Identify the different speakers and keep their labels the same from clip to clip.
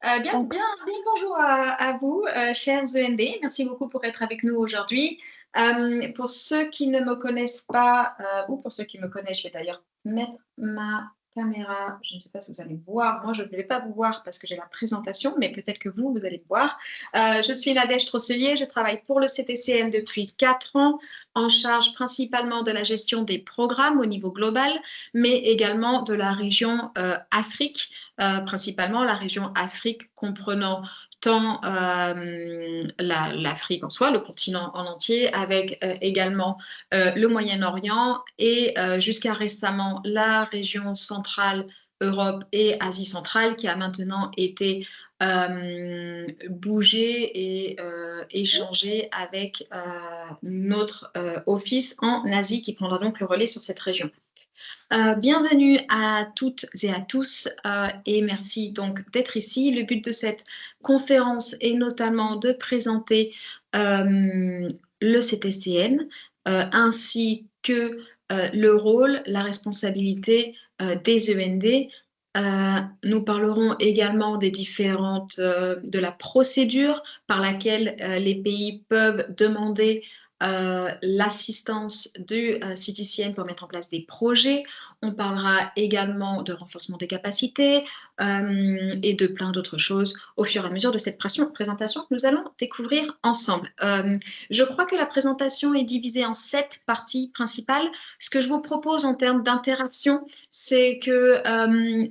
Speaker 1: Bonjour à vous, chers END. Merci beaucoup pour être avec nous aujourd'hui. Pour ceux qui ne me connaissent pas, ou pour ceux qui me connaissent, je vais d'ailleurs mettre ma caméra. Je ne sais pas si vous allez voir. Moi, je ne vais pas vous voir parce que j'ai la présentation, mais peut-être que vous allez me voir. Je suis Nadège Trosselier. Je travaille pour le CTCM depuis 4 ans, en charge principalement de la gestion des programmes au niveau global, mais également de la région Afrique. Principalement la région Afrique comprenant tant l'Afrique en soi, le continent en entier, avec également le Moyen-Orient et jusqu'à récemment la région centrale Europe et Asie centrale qui a maintenant été bougée et échangée avec notre office en Asie qui prendra donc le relais sur cette région. Bienvenue à toutes et à tous et merci donc d'être ici. Le but de cette conférence est notamment de présenter le CTCN ainsi que le rôle, la responsabilité des END. Nous parlerons également des de la procédure par laquelle les pays peuvent demander l'assistance du CTCN pour mettre en place des projets. On parlera également de renforcement des capacités et de plein d'autres choses au fur et à mesure de cette présentation que nous allons découvrir ensemble. Je crois que la présentation est divisée en 7 parties principales. Ce que je vous propose en termes d'interaction, c'est que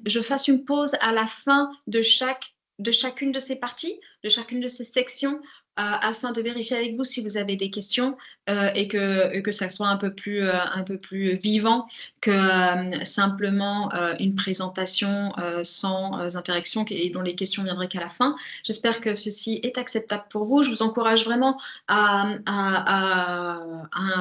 Speaker 1: je fasse une pause à la fin de chacune de ces parties, de chacune de ces sections, afin de vérifier avec vous si vous avez des questions et que ça soit un peu plus vivant que simplement une présentation sans interaction et dont les questions viendraient qu'à la fin. J'espère que ceci est acceptable pour vous. Je vous encourage vraiment à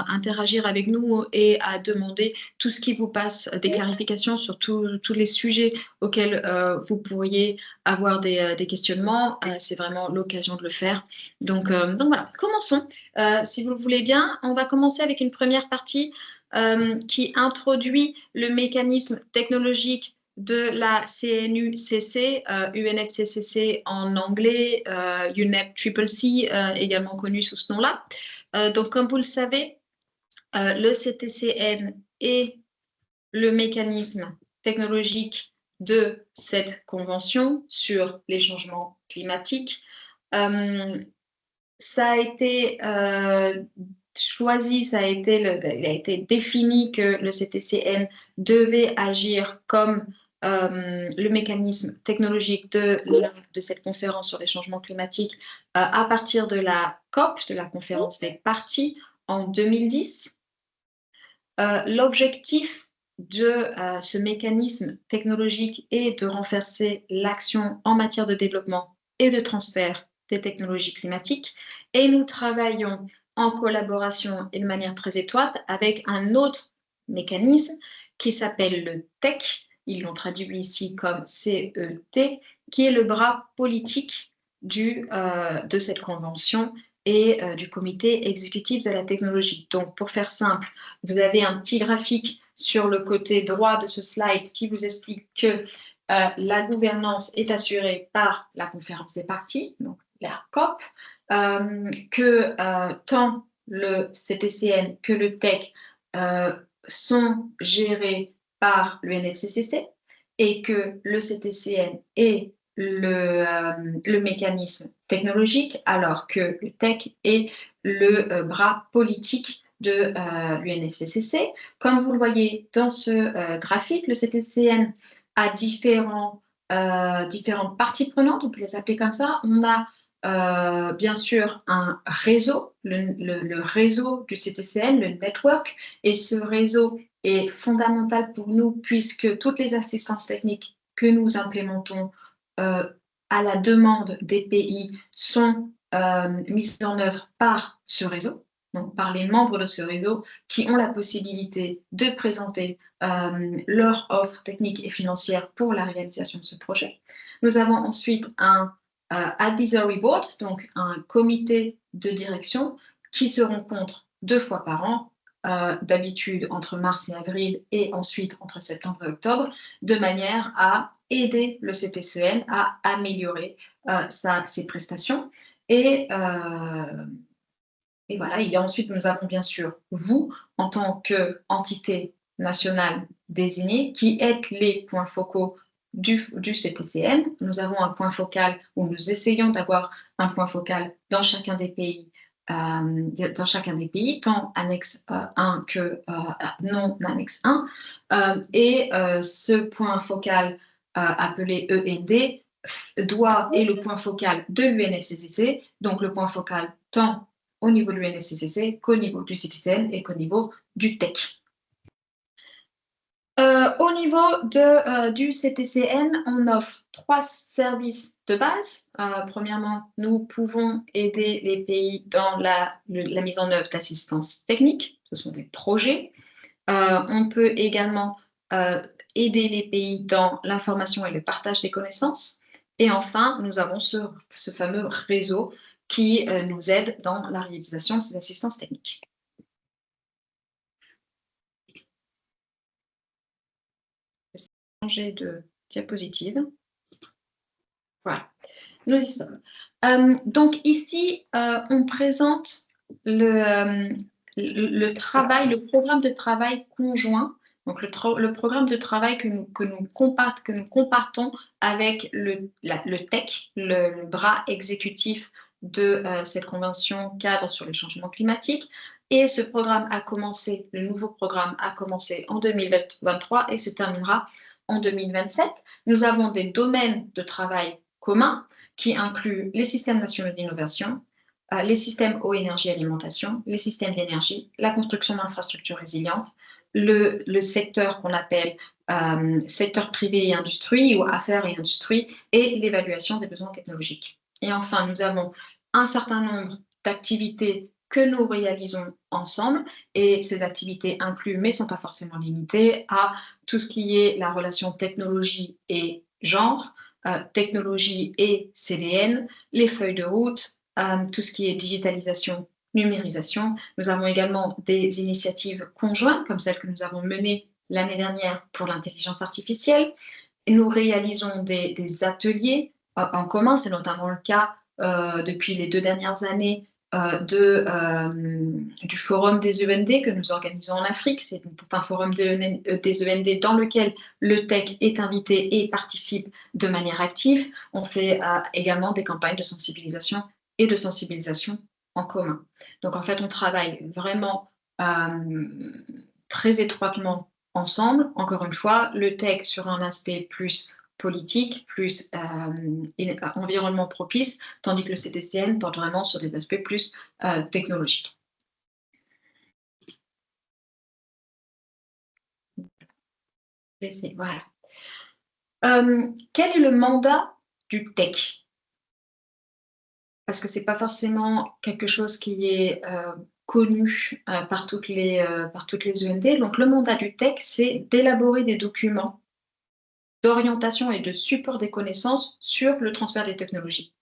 Speaker 1: interagir avec nous et à demander tout ce qui vous passe, des clarifications sur tous les sujets auxquels vous pourriez avoir des questionnements. C'est vraiment l'occasion de le faire. Donc voilà, commençons. Si vous le voulez bien, on va commencer avec une première partie qui introduit le mécanisme technologique de la CNUCC, UNFCCC en anglais, UNEP Triple C, également connu sous ce nom-là. Donc, comme vous le savez, le CTCN est le mécanisme technologique de cette convention sur les changements climatiques. Ça a été choisi, il a été défini que le CTCN devait agir comme le mécanisme technologique de cette conférence sur les changements climatiques à partir de la COP, de la conférence des parties, en 2010. L'objectif de ce mécanisme technologique est de renforcer l'action en matière de développement et de transfert des technologies climatiques et nous travaillons en collaboration et de manière très étroite avec un autre mécanisme qui s'appelle le TEC, ils l'ont traduit ici comme CET, qui est le bras politique de cette convention et du comité exécutif de la technologie. Donc, pour faire simple, vous avez un petit graphique sur le côté droit de ce slide qui vous explique que la gouvernance est assurée par la conférence des parties, donc la COP, que tant le CTCN que le TEC sont gérés par le NFCCC et que le CTCN est le mécanisme technologique, alors que le TEC est le bras politique de l'UNFCCC. Comme vous le voyez dans ce graphique, le CTCN a différentes parties prenantes, on peut les appeler comme ça. On a bien sûr un réseau, le réseau du CTCN, le network, et ce réseau est fondamental pour nous puisque toutes les assistances techniques que nous implémentons à la demande des pays sont mises en œuvre par ce réseau, donc par les membres de ce réseau qui ont la possibilité de présenter leur offre technique et financière pour la réalisation de ce projet. Nous avons ensuite un advisory board, donc un comité de direction qui se rencontre 2 fois par an d'habitude entre mars et avril et ensuite entre septembre et octobre, de manière à aider le CPCN à améliorer ses prestations. Et, et voilà, ensuite, nous avons bien sûr vous, en tant qu'entité nationale désignée, qui êtes les points focaux du CTCN. Nous avons un point focal, ou nous essayons d'avoir un point focal dans chacun des pays, tant annexe 1 que non annexe 1. Et ce point focal appelé END est le point focal de l'UNFCCC, donc le point focal tant au niveau de l'UNFCCC qu'au niveau du CPCN et qu'au niveau du TEC. Au niveau du CTCN, on offre 3 services de base. Premièrement, nous pouvons aider les pays dans la mise en œuvre d'assistance technique. Ce sont des projets. On peut également aider les pays dans l'information et le partage des connaissances. Et enfin, nous avons ce fameux réseau qui nous aide dans la réalisation de ces assistances techniques. Je vais changer de diapositive. Voilà, nous y sommes. Donc ici, on présente le programme de travail conjoint, donc le programme de travail que nous compartons avec le TEC, le bras exécutif de cette convention cadre sur les changements climatiques. Et ce programme le nouveau programme a commencé en 2023 et se terminera en 2027. Nous avons des domaines de travail communs qui incluent les systèmes nationaux d'innovation, les systèmes eau, énergie, alimentation, les systèmes d'énergie, la construction d'infrastructures résilientes, le secteur qu'on appelle secteur privé et industrie ou affaires et industrie, et l'évaluation des besoins technologiques. Et enfin, nous avons un certain nombre d'activités que nous réalisons ensemble, et ces activités incluent, mais ne sont pas forcément limitées, à tout ce qui est la relation technologie et genre, technologie et CDN, les feuilles de route, tout ce qui est digitalisation, numérisation. Nous avons également des initiatives conjointes, comme celle que nous avons menée l'année dernière pour l'intelligence artificielle. Et nous réalisons des ateliers en commun, c'est notamment le cas depuis les 2 dernières années du forum des END que nous organisons en Afrique. C'est un forum des END dans lequel le TEC est invité et participe de manière active. On fait également des campagnes de sensibilisation en commun. Donc en fait, on travaille vraiment très étroitement ensemble. Encore une fois, le TEC sur un aspect plus politique, plus environnement propice, tandis que le CTCN porte vraiment sur des aspects plus technologiques. Voilà. Quel est le mandat du TEC? Parce que ce n'est pas forcément quelque chose qui est connu par toutes les END. Donc le mandat du TEC, c'est d'élaborer des documents d'orientation et de support des connaissances sur le transfert des technologies.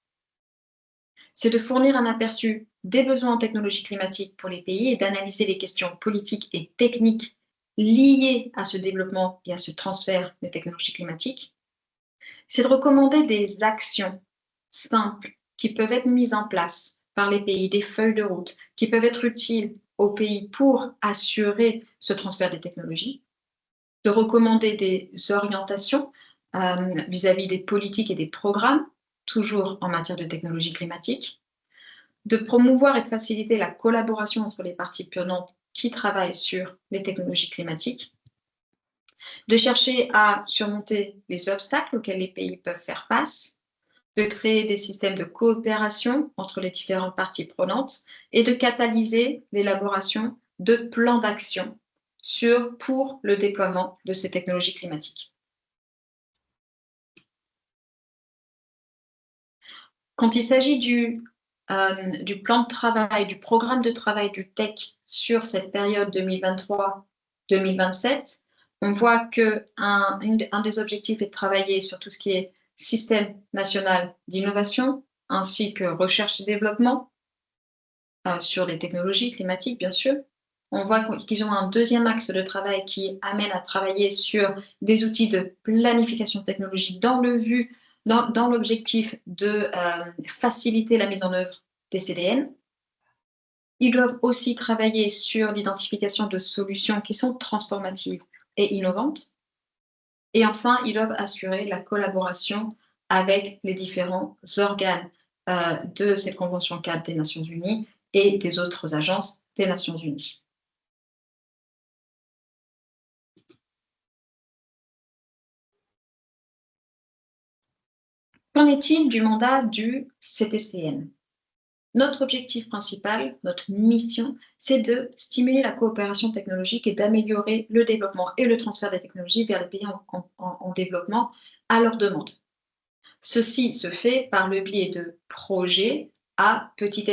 Speaker 1: C'est de fournir un aperçu des besoins en technologie climatique pour les pays et d'analyser les questions politiques et techniques liées à ce développement et à ce transfert des technologies climatiques. C'est de recommander des actions simples qui peuvent être mises en place par les pays, des feuilles de route qui peuvent être utiles aux pays pour assurer ce transfert des technologies, de recommander des orientations vis-à-vis des politiques et des programmes, toujours en matière de technologie climatique, de promouvoir et de faciliter la collaboration entre les parties prenantes qui travaillent sur les technologies climatiques, de chercher à surmonter les obstacles auxquels les pays peuvent faire face, de créer des systèmes de coopération entre les différentes parties prenantes et de catalyser l'élaboration de plans d'action pour le déploiement de ces technologies climatiques. Quand il s'agit du plan de travail, du programme de travail du TEC sur cette période 2023-2027, on voit qu'un des objectifs est de travailler sur tout ce qui est système national d'innovation, ainsi que recherche et développement sur les technologies climatiques, bien sûr, on voit qu'ils ont un deuxième axe de travail qui amène à travailler sur des outils de planification technologique dans l'objectif de faciliter la mise en œuvre des CDN. Ils doivent aussi travailler sur l'identification de solutions qui sont transformatives et innovantes. Et enfin, ils doivent assurer la collaboration avec les différents organes de cette Convention cadre des Nations Unies et des autres agences des Nations Unies. Qu'en est-il du mandat du CTCN? Notre objectif principal, notre mission, c'est de stimuler la coopération technologique et d'améliorer le développement et le transfert des technologies vers les pays en développement à leur demande. Ceci se fait par le biais de projets à petite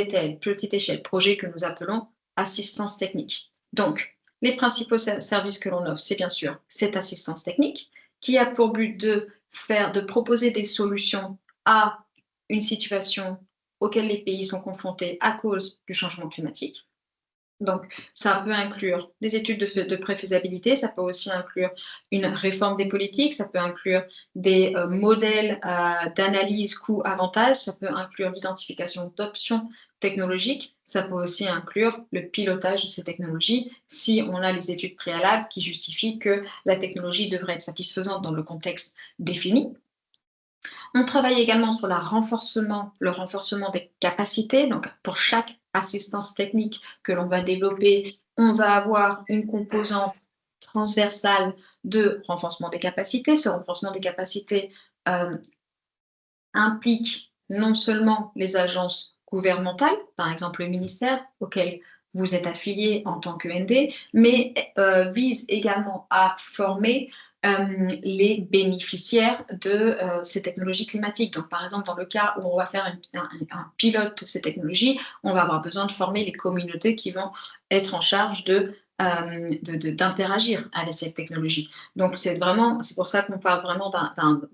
Speaker 1: échelle, projets que nous appelons assistance technique. Donc, les principaux services que l'on offre, c'est bien sûr cette assistance technique qui a pour but de proposer des solutions à une situation auxquelles les pays sont confrontés à cause du changement climatique. Donc, ça peut inclure des études de préfaisabilité, ça peut aussi inclure une réforme des politiques, ça peut inclure des modèles d'analyse coût-avantage, ça peut inclure l'identification d'options technologiques, ça peut aussi inclure le pilotage de ces technologies si on a les études préalables qui justifient que la technologie devrait être satisfaisante dans le contexte défini. On travaille également sur le renforcement des capacités. Donc, pour chaque assistance technique que l'on va développer, on va avoir une composante transversale de renforcement des capacités. Ce renforcement des capacités implique non seulement les agences gouvernementales, par exemple le ministère auquel vous êtes affilié en tant qu'END, mais vise également à former les bénéficiaires de ces technologies climatiques. Donc, par exemple, dans le cas où on va faire un pilote de ces technologies, on va avoir besoin de former les communautés qui vont être en charge d'interagir avec cette technologie. Donc, c'est pour ça qu'on parle vraiment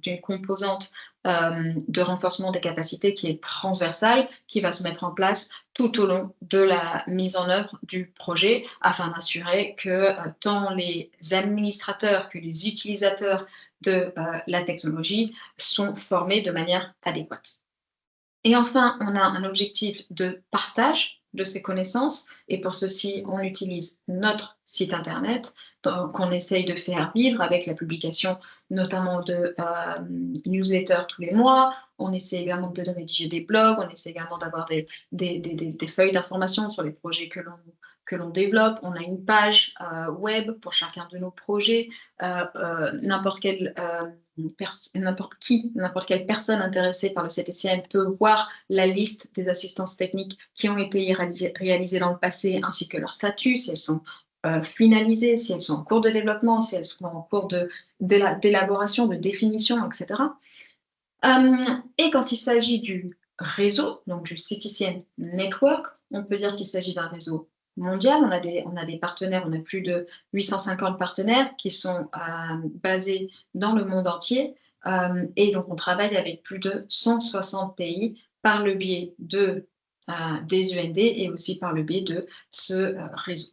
Speaker 1: d'une composante de renforcement des capacités qui est transversale, qui va se mettre en place tout au long de la mise en œuvre du projet afin d'assurer que tant les administrateurs que les utilisateurs de la technologie sont formés de manière adéquate. Et enfin, on a un objectif de partage de ces connaissances et pour ceci, on utilise notre site internet qu'on essaye de faire vivre avec la publication notamment de newsletters tous les mois. On essaie également de rédiger des blogs, on essaie également d'avoir des feuilles d'information sur les projets que l'on développe. On a une page web pour chacun de nos projets. N'importe quelle personne intéressée par le CTCN peut voir la liste des assistances techniques qui ont été réalisées dans le passé, ainsi que leur statut, si elles sont finalisées, si elles sont en cours de développement, si elles sont en cours d'élaboration, de définition, etc. Et quand il s'agit du réseau, donc du CTCN Network, on peut dire qu'il s'agit d'un réseau mondial. On a des partenaires, on a plus de 850 partenaires qui sont basés dans le monde entier. Et donc, on travaille avec plus de 160 pays par le biais des UND et aussi par le biais de ce réseau.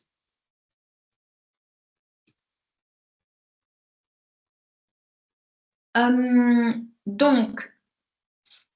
Speaker 1: Donc,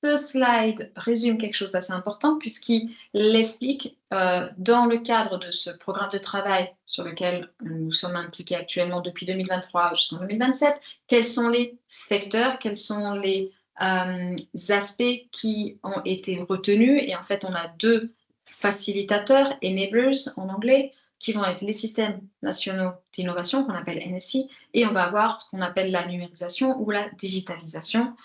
Speaker 1: ce slide résume quelque chose d'assez important puisqu'il l'explique dans le cadre de ce programme de travail sur lequel nous sommes impliqués actuellement depuis 2023 jusqu'en 2027, quels sont les secteurs, quels sont les aspects qui ont été retenus. Et en fait, on a deux facilitateurs, enablers en anglais, qui vont être les systèmes nationaux d'innovation qu'on appelle NSI, et on va avoir ce qu'on appelle la numérisation ou la digitalisation,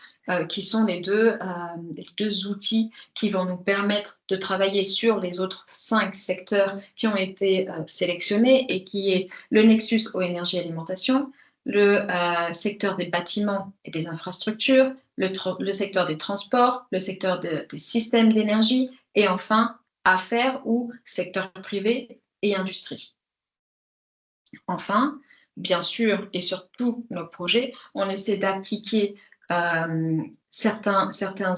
Speaker 1: qui sont les deux outils qui vont nous permettre de travailler sur les autres 5 secteurs qui ont été sélectionnés et qui est le nexus eau, énergie, alimentation, le secteur des bâtiments et des infrastructures, le secteur des transports, le secteur des systèmes d'énergie et enfin affaires ou secteur privé et industrie. Enfin, bien sûr, et sur tous nos projets, on essaie d'appliquer certains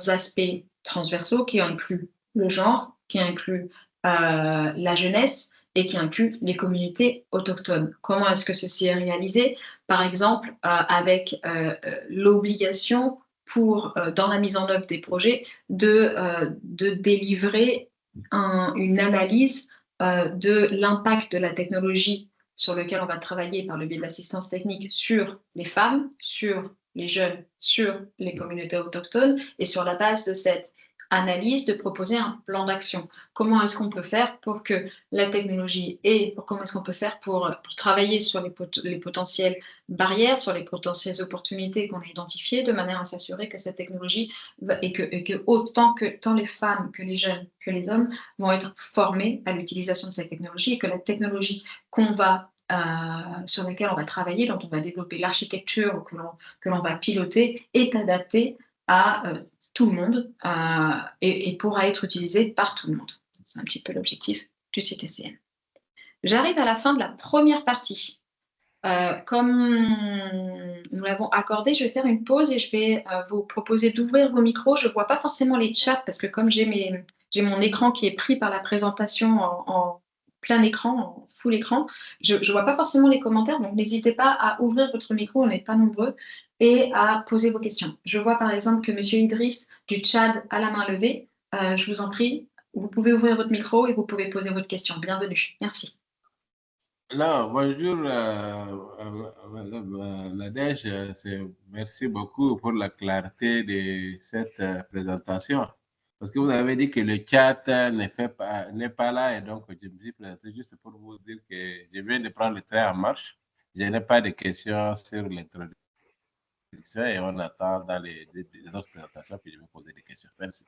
Speaker 1: aspects transversaux qui incluent le genre, qui incluent la jeunesse, et qui inclut les communautés autochtones. Comment est-ce que ceci est réalisé? Par exemple, avec l'obligation dans la mise en œuvre des projets, de délivrer une analyse de l'impact de la technologie sur lequel on va travailler par le biais de l'assistance technique sur les femmes, sur les jeunes, sur les communautés autochtones, et sur la base de cette analyse, de proposer un plan d'action. Comment est-ce qu'on peut faire pour que la technologie comment est-ce qu'on peut faire pour travailler sur les potentielles barrières, sur les potentielles opportunités qu'on a identifiées, de manière à s'assurer que cette technologie et que tant les femmes que les jeunes que les hommes vont être formés à l'utilisation de cette technologie, et que la technologie sur laquelle on va travailler, dont on va développer l'architecture, que l'on va piloter, est adaptée à tout le monde et pourra être utilisée par tout le monde. C'est un petit peu l'objectif du CTCM. J'arrive à la fin de la première partie. Comme nous l'avons accordé, je vais faire une pause et je vais vous proposer d'ouvrir vos micros. Je ne vois pas forcément les chats parce que comme j'ai mon écran qui est pris par la présentation en plein écran, en full écran, je ne vois pas forcément les commentaires, donc n'hésitez pas à ouvrir votre micro, on n'est pas nombreux, et à poser vos questions. Je vois par exemple que M. Idriss du Tchad a la main levée. Je vous en prie, vous pouvez ouvrir votre micro et vous pouvez poser votre question. Bienvenue. Merci.
Speaker 2: Alors, bonjour, Nadège. Merci beaucoup pour la clarté de cette présentation. Parce que vous avez dit que le chat n'est pas là, et donc je me suis présenté juste pour vous dire que je viens de prendre le train en marche. Je n'ai pas de questions sur l'introduction et on attend dans les autres présentations que je vais poser des questions. Merci.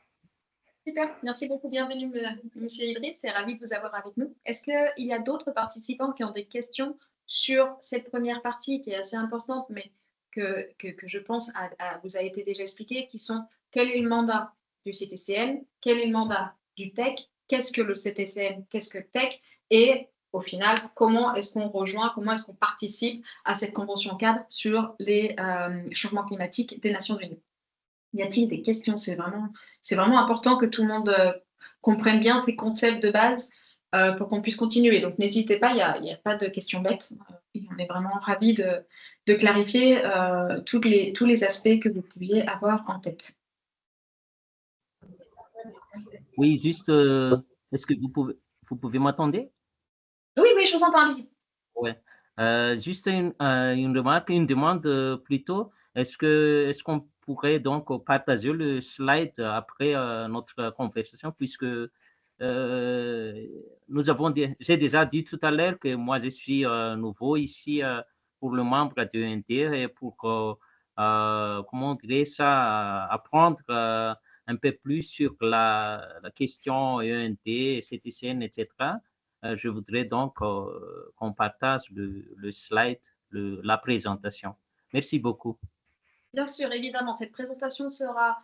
Speaker 1: Super, merci beaucoup. Bienvenue, Monsieur Idriss. C'est ravi de vous avoir avec nous. Est-ce qu'il y a d'autres participants qui ont des questions sur cette première partie qui est assez importante, mais que je pense vous a été déjà expliqué, qui sont quel est le mandat du CTCN, quel est le mandat du TEC, qu'est-ce que le CTCN, qu'est-ce que le TEC, et au final, comment est-ce qu'on rejoint, comment est-ce qu'on participe à cette convention cadre sur les changements climatiques des Nations Unies. Y a-t-il des questions? C'est vraiment important que tout le monde comprenne bien ces concepts de base pour qu'on puisse continuer. Donc, n'hésitez pas, il n'y a pas de questions bêtes. On est vraiment ravis de clarifier tous les aspects que vous pouviez avoir en tête.
Speaker 3: Oui, juste, est-ce que vous pouvez m'entendre?
Speaker 1: Oui, je vous entends, allez-y.
Speaker 3: Oui. Juste une remarque, une demande plutôt. Est-ce qu'on pourrait donc partager le slide après notre conversation, puisque j'ai déjà dit tout à l'heure que moi je suis nouveau ici pour le membre de l'UNT et pour comment dire ça, apprendre un peu plus sur la question ENT, CTCN, etc. Je voudrais donc qu'on partage le slide, la présentation. Merci beaucoup.
Speaker 1: Bien sûr, évidemment, cette présentation sera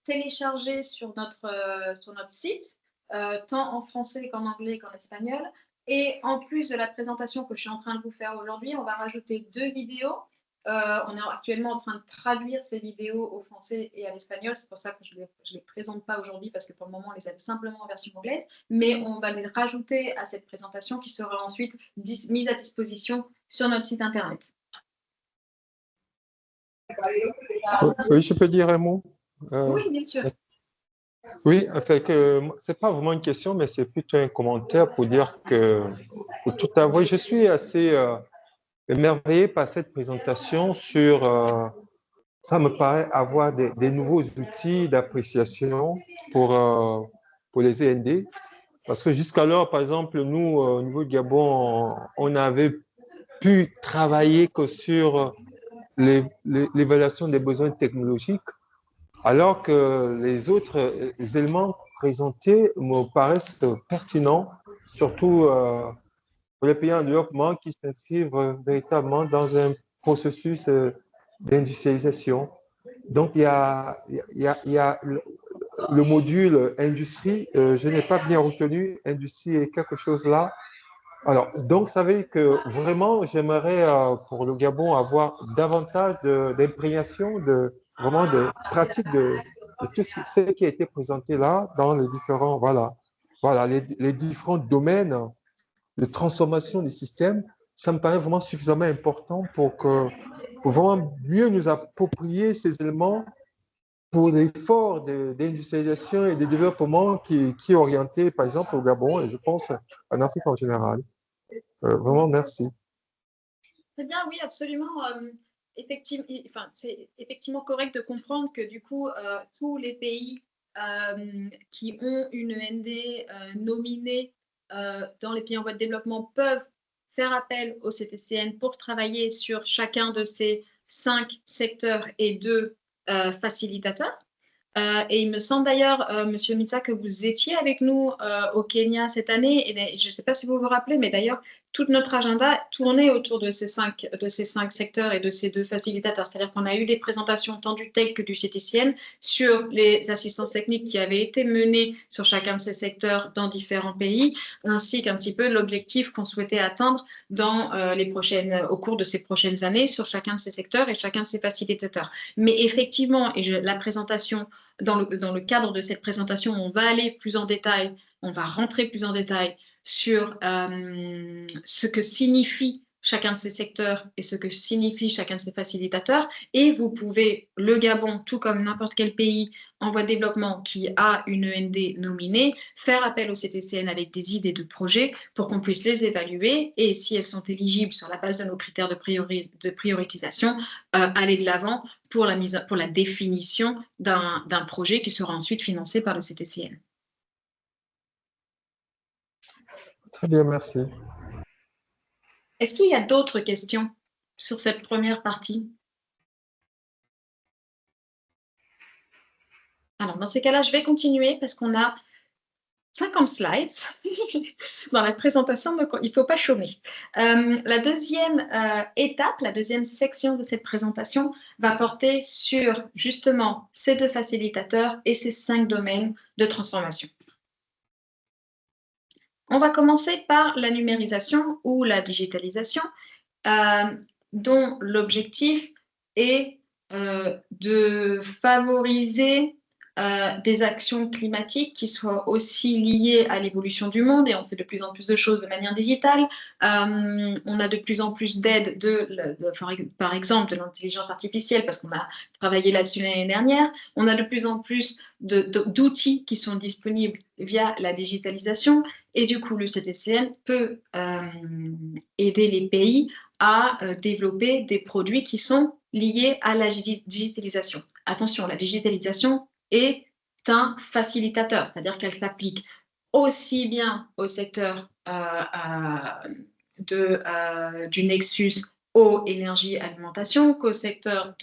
Speaker 1: téléchargée sur notre site, tant en français qu'en anglais qu'en espagnol. Et en plus de la présentation que je suis en train de vous faire aujourd'hui, on va rajouter 2 vidéos. On est actuellement en train de traduire ces vidéos au français et à l'espagnol. C'est pour ça que je ne les présente pas aujourd'hui, parce que pour le moment, on les a simplement en version anglaise. Mais on va les rajouter à cette présentation qui sera ensuite mise à disposition sur notre site Internet.
Speaker 4: Oui, je peux dire un mot?
Speaker 1: Oui, bien sûr.
Speaker 4: Oui, en fait, ce n'est pas vraiment une question, mais c'est plutôt un commentaire pour dire que, pour tout avouer, je suis assez émerveillé par cette présentation sur, ça me paraît avoir des nouveaux outils d'appréciation pour les END. Parce que jusqu'alors, par exemple, nous, au niveau du Gabon, on n'avait pu travailler que sur l'évaluation des besoins technologiques, alors que les autres éléments présentés me paraissent pertinents, surtout pour les pays en développement qui s'inscrivent véritablement dans un processus d'industrialisation. Donc, il y a le module industrie, je n'ai pas bien retenu, industrie est quelque chose là. Alors, donc, ça veut dire que vraiment, j'aimerais pour le Gabon avoir davantage d'imprégnation, vraiment de pratique de tout ce qui a été présenté là dans les différents, voilà, les différents domaines de transformation des systèmes, ça me paraît vraiment suffisamment important pour vraiment mieux nous approprier ces éléments pour l'effort d'industrialisation et de développement qui est orienté, par exemple, au Gabon et je pense en Afrique en général. Vraiment, merci.
Speaker 1: Très bien, oui, absolument. Effectivement, enfin, c'est effectivement correct de comprendre que du coup, tous les pays qui ont une END nominée dans les pays en voie de développement peuvent faire appel au CTCN pour travailler sur chacun de ces 5 secteurs et 2 facilitateurs. Et il me semble d'ailleurs, Monsieur Mitsa, que vous étiez avec nous au Kenya cette année. Et je ne sais pas si vous vous rappelez, mais d'ailleurs, tout notre agenda tournait autour de ces 5 secteurs et de ces 2 facilitateurs. C'est-à-dire qu'on a eu des présentations tant du TEC que du CTCN sur les assistances techniques qui avaient été menées sur chacun de ces secteurs dans différents pays, ainsi qu'un petit peu l'objectif qu'on souhaitait atteindre au cours de ces prochaines années sur chacun de ces secteurs et chacun de ces facilitateurs. Mais effectivement, la présentation, dans le cadre de cette présentation, on va aller plus en détail, on va rentrer plus en détail sur ce que signifie chacun de ces secteurs et ce que signifie chacun de ces facilitateurs. Et vous pouvez, le Gabon, tout comme n'importe quel pays en voie de développement qui a une END nominée, faire appel au CTCN avec des idées de projets pour qu'on puisse les évaluer et si elles sont éligibles sur la base de nos critères de prioritisation, aller de l'avant pour la définition d'un projet qui sera ensuite financé par le CTCN.
Speaker 4: Très bien, merci.
Speaker 1: Est-ce qu'il y a d'autres questions sur cette première partie? Alors, dans ces cas-là, je vais continuer parce qu'on a 50 slides dans la présentation, donc il ne faut pas chômer. La deuxième étape, la deuxième section de cette présentation va porter sur justement ces 2 facilitateurs et ces 5 domaines de transformation. On va commencer par la numérisation ou la digitalisation, dont l'objectif est de favoriser des actions climatiques qui soient aussi liées à l'évolution du monde, et on fait de plus en plus de choses de manière digitale. On a de plus en plus d'aide par exemple de l'intelligence artificielle, parce qu'on a travaillé là-dessus l'année dernière. On a de plus en plus d'outils qui sont disponibles via la digitalisation, et du coup le CTCN peut aider les pays à développer des produits qui sont liés à la digitalisation. Attention, la digitalisation est un facilitateur, c'est-à-dire qu'elle s'applique aussi bien au secteur du nexus eau, énergie, alimentation qu'au secteur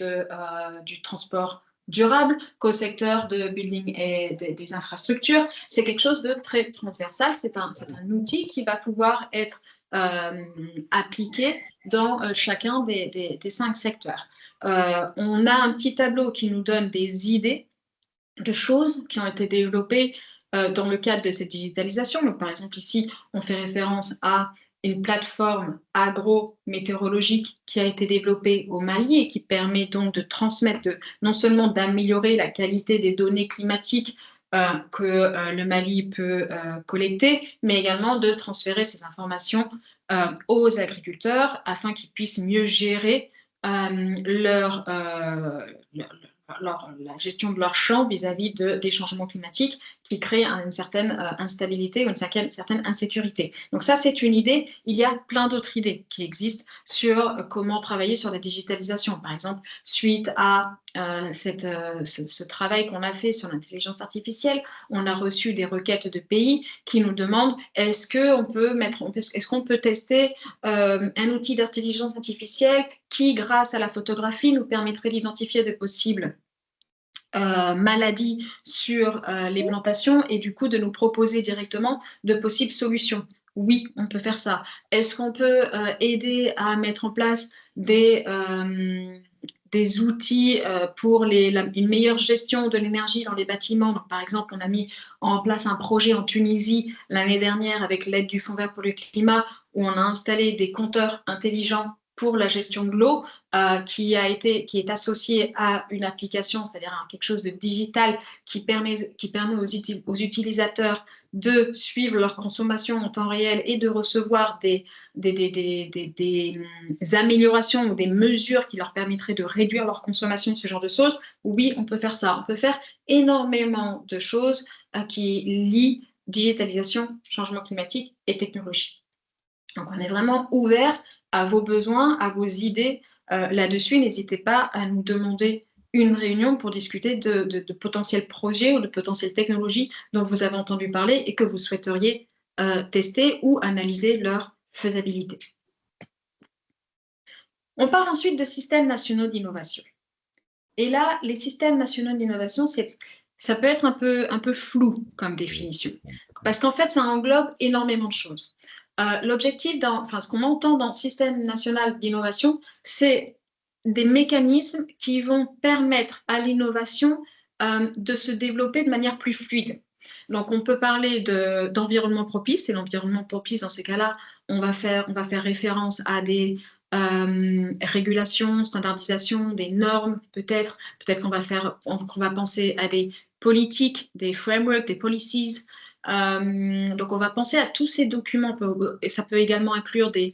Speaker 1: du transport durable, qu'au secteur de building et des infrastructures. C'est quelque chose de très transversal, c'est un outil qui va pouvoir être appliqué dans chacun des 5 secteurs. On a un petit tableau qui nous donne des idées de choses qui ont été développées dans le cadre de cette digitalisation. Donc, par exemple, ici, on fait référence à une plateforme agro-météorologique qui a été développée au Mali et qui permet donc de transmettre, non seulement d'améliorer la qualité des données climatiques que le Mali peut collecter, mais également de transférer ces informations aux agriculteurs afin qu'ils puissent mieux gérer la gestion de leur champ vis-à-vis des changements climatiques qui créent une certaine instabilité ou une certaine insécurité. Donc ça, c'est une idée. Il y a plein d'autres idées qui existent sur comment travailler sur la digitalisation. Par exemple, suite à ce travail qu'on a fait sur l'intelligence artificielle, on a reçu des requêtes de pays qui nous demandent est-ce qu'on peut tester un outil d'intelligence artificielle qui, grâce à la photographie, nous permettrait d'identifier de possibles maladies sur les plantations et du coup de nous proposer directement de possibles solutions. Oui, on peut faire ça. Est-ce qu'on peut aider à mettre en place des outils pour une meilleure gestion de l'énergie dans les bâtiments? Donc, par exemple, on a mis en place un projet en Tunisie l'année dernière avec l'aide du Fonds vert pour le climat où on a installé des compteurs intelligents pour la gestion de l'eau qui est associé à une application, c'est-à-dire à quelque chose de digital qui permet aux utilisateurs de suivre leur consommation en temps réel et de recevoir des améliorations ou des mesures qui leur permettraient de réduire leur consommation, ce genre de choses, oui, on peut faire ça. On peut faire énormément de choses qui lient digitalisation, changement climatique et technologie. Donc, on est vraiment ouvert à vos besoins, à vos idées là-dessus. N'hésitez pas à nous demander une réunion pour discuter de potentiels projets ou de potentielles technologies dont vous avez entendu parler et que vous souhaiteriez tester ou analyser leur faisabilité. On parle ensuite de systèmes nationaux d'innovation. Et là, les systèmes nationaux d'innovation, ça peut être un peu flou comme définition, parce qu'en fait, ça englobe énormément de choses. L'objectif, ce qu'on entend dans le système national d'innovation, c'est des mécanismes qui vont permettre à l'innovation de se développer de manière plus fluide. Donc, on peut parler d'environnement propice, et l'environnement propice, dans ces cas-là, on va faire référence à des régulation, standardisation, des normes, peut-être qu'on va penser à des politiques, des frameworks, des policies. Donc, on va penser à tous ces documents, et ça peut également inclure des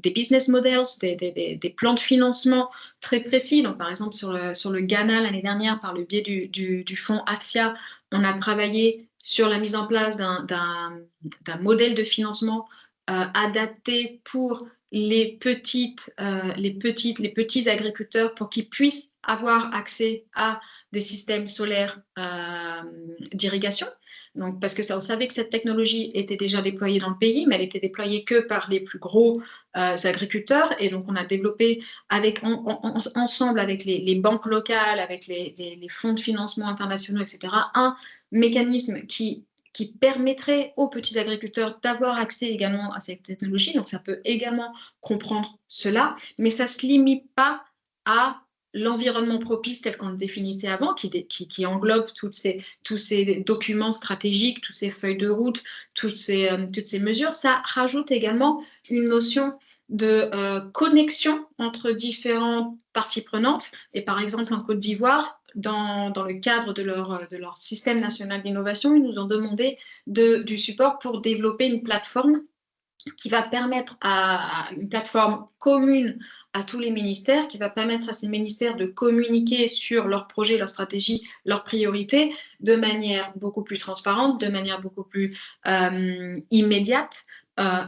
Speaker 1: business models, des plans de financement très précis. Donc, par exemple, sur le Ghana, l'année dernière, par le biais du fonds AFSIA, on a travaillé sur la mise en place d'un modèle de financement adapté pour les petits agriculteurs pour qu'ils puissent avoir accès à des systèmes solaires d'irrigation. Donc, parce que on savait que cette technologie était déjà déployée dans le pays, mais elle était déployée que par les plus gros agriculteurs. Et donc, on a développé ensemble avec les banques locales, avec les fonds de financement internationaux, etc., un mécanisme qui permettrait aux petits agriculteurs d'avoir accès également à cette technologie. Donc, ça peut également comprendre cela, mais ça ne se limite pas à l'environnement propice tel qu'on le définissait avant, qui englobe tous ces documents stratégiques, toutes ces feuilles de route, toutes ces mesures. Ça rajoute également une notion de connexion entre différentes parties prenantes. Et par exemple, en Côte d'Ivoire, dans le cadre de leur système national d'innovation, ils nous ont demandé du support pour développer une plateforme qui va permettre à une plateforme commune à tous les ministères, qui va permettre à ces ministères de communiquer sur leurs projets, leurs stratégies, leurs priorités de manière beaucoup plus transparente, de manière beaucoup plus immédiate,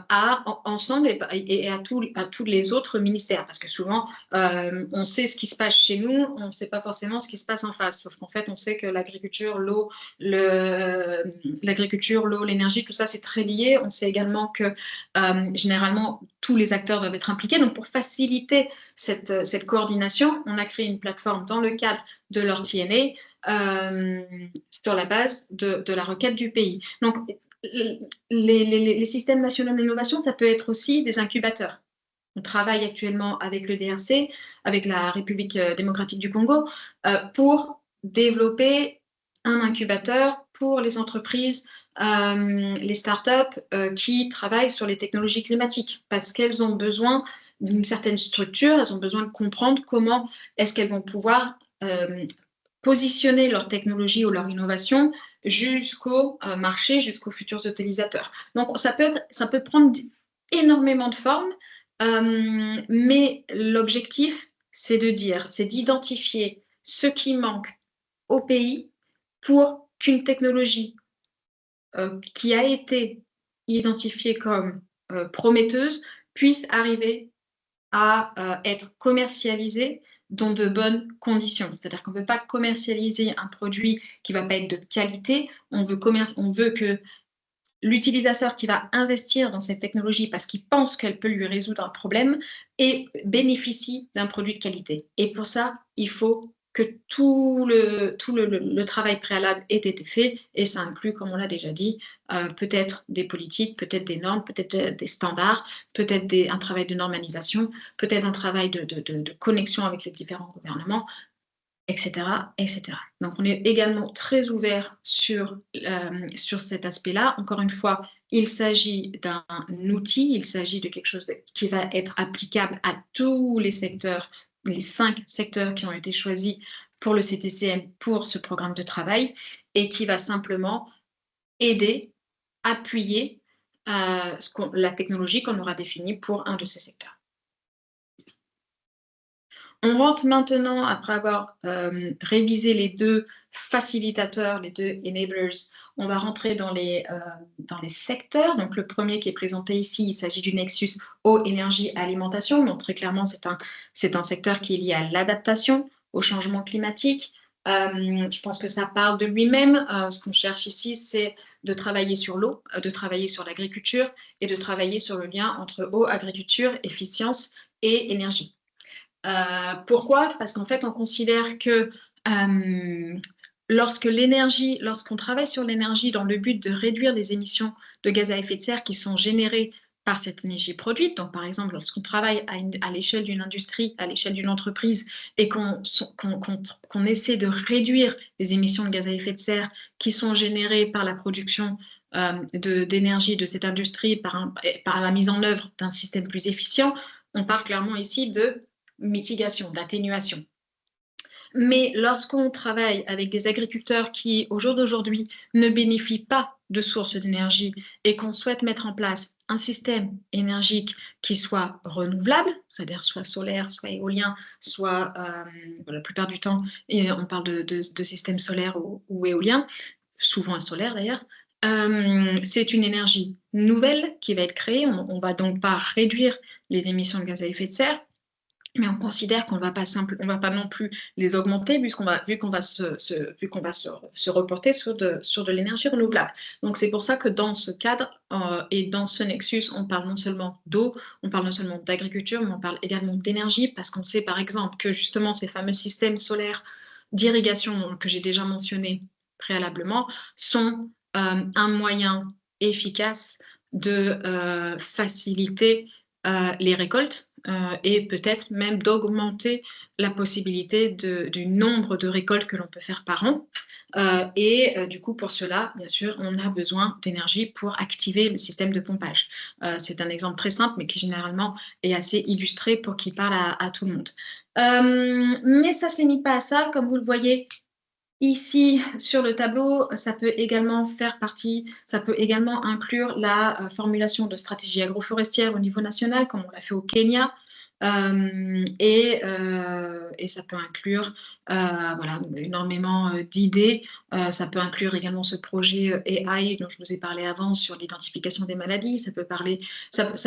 Speaker 1: ensemble et à tous les autres ministères. Parce que souvent, on sait ce qui se passe chez nous, on ne sait pas forcément ce qui se passe en face. Sauf qu'en fait, on sait que l'agriculture, l'eau, l'énergie, tout ça, c'est très lié. On sait également que généralement, tous les acteurs doivent être impliqués. Donc, pour faciliter cette coordination, on a créé une plateforme dans le cadre de leur TNA sur la base de la requête du pays. Donc, les systèmes nationaux d'innovation, ça peut être aussi des incubateurs. On travaille actuellement avec le DRC, avec la République démocratique du Congo, pour développer un incubateur pour les entreprises, les startups qui travaillent sur les technologies climatiques, parce qu'elles ont besoin d'une certaine structure, elles ont besoin de comprendre comment est-ce qu'elles vont pouvoir positionner leur technologie ou leur innovation jusqu'au marché, jusqu'aux futurs utilisateurs. Donc, ça peut prendre énormément de formes, mais l'objectif, c'est d'identifier ce qui manque au pays pour qu'une technologie qui a été identifiée comme prometteuse puisse arriver à être commercialisée dans de bonnes conditions. C'est-à-dire qu'on ne veut pas commercialiser un produit qui ne va pas être de qualité, on veut que l'utilisateur qui va investir dans cette technologie parce qu'il pense qu'elle peut lui résoudre un problème et bénéficie d'un produit de qualité. Et pour ça, il faut que tout le travail préalable ait été fait, et ça inclut, comme on l'a déjà dit, peut-être des politiques, peut-être des normes, peut-être des standards, peut-être un travail de normalisation, peut-être un travail de connexion avec les différents gouvernements. etc., etc. Donc, on est également très ouvert sur cet aspect-là. Encore une fois, il s'agit d'un outil, il s'agit de quelque chose qui va être applicable à tous les secteurs, les 5 secteurs qui ont été choisis pour le CTCM, pour ce programme de travail, et qui va simplement aider, appuyer la technologie qu'on aura définie pour un de ces secteurs. On rentre maintenant, après avoir révisé les 2 facilitateurs, les 2 enablers, on va rentrer dans les secteurs. Donc, le premier qui est présenté ici, il s'agit du nexus eau, énergie, alimentation. Donc, très clairement, c'est un secteur qui est lié à l'adaptation, au changement climatique. Je pense que ça parle de lui-même. Ce qu'on cherche ici, c'est de travailler sur l'eau, de travailler sur l'agriculture et de travailler sur le lien entre eau, agriculture, efficience et énergie. Pourquoi? Parce qu'en fait, on considère que lorsqu'on travaille sur l'énergie dans le but de réduire les émissions de gaz à effet de serre qui sont générées par cette énergie produite, donc par exemple, lorsqu'on travaille à l'échelle d'une industrie, à l'échelle d'une entreprise, et qu'on essaie de réduire les émissions de gaz à effet de serre qui sont générées par la production d'énergie de cette industrie, par la mise en œuvre d'un système plus efficient, on parle clairement ici de mitigation, d'atténuation. Mais lorsqu'on travaille avec des agriculteurs qui, au jour d'aujourd'hui, ne bénéficient pas de sources d'énergie et qu'on souhaite mettre en place un système énergique qui soit renouvelable, c'est-à-dire soit solaire, soit éolien, soit, la plupart du temps, et on parle de systèmes solaires ou éoliens, souvent solaire d'ailleurs, c'est une énergie nouvelle qui va être créée. On ne va donc pas réduire les émissions de gaz à effet de serre, mais on considère qu'on ne va pas non plus les augmenter vu qu'on va se reporter sur de l'énergie renouvelable. Donc, c'est pour ça que dans ce cadre et dans ce nexus, on parle non seulement d'eau, on parle non seulement d'agriculture, mais on parle également d'énergie, parce qu'on sait par exemple que justement ces fameux systèmes solaires d'irrigation que j'ai déjà mentionnés préalablement sont un moyen efficace de faciliter les récoltes et peut-être même d'augmenter la possibilité du nombre de récoltes que l'on peut faire par an. Du coup, pour cela, bien sûr, on a besoin d'énergie pour activer le système de pompage. C'est un exemple très simple, mais qui généralement est assez illustré pour qu'il parle à tout le monde. Mais ça ne se limite pas à ça. Comme vous le voyez, ici, sur le tableau, ça peut également inclure la formulation de stratégies agroforestières au niveau national, comme on l'a fait au Kenya, et ça peut inclure énormément d'idées. Ça peut inclure également ce projet AI dont je vous ai parlé avant sur l'identification des maladies. Ça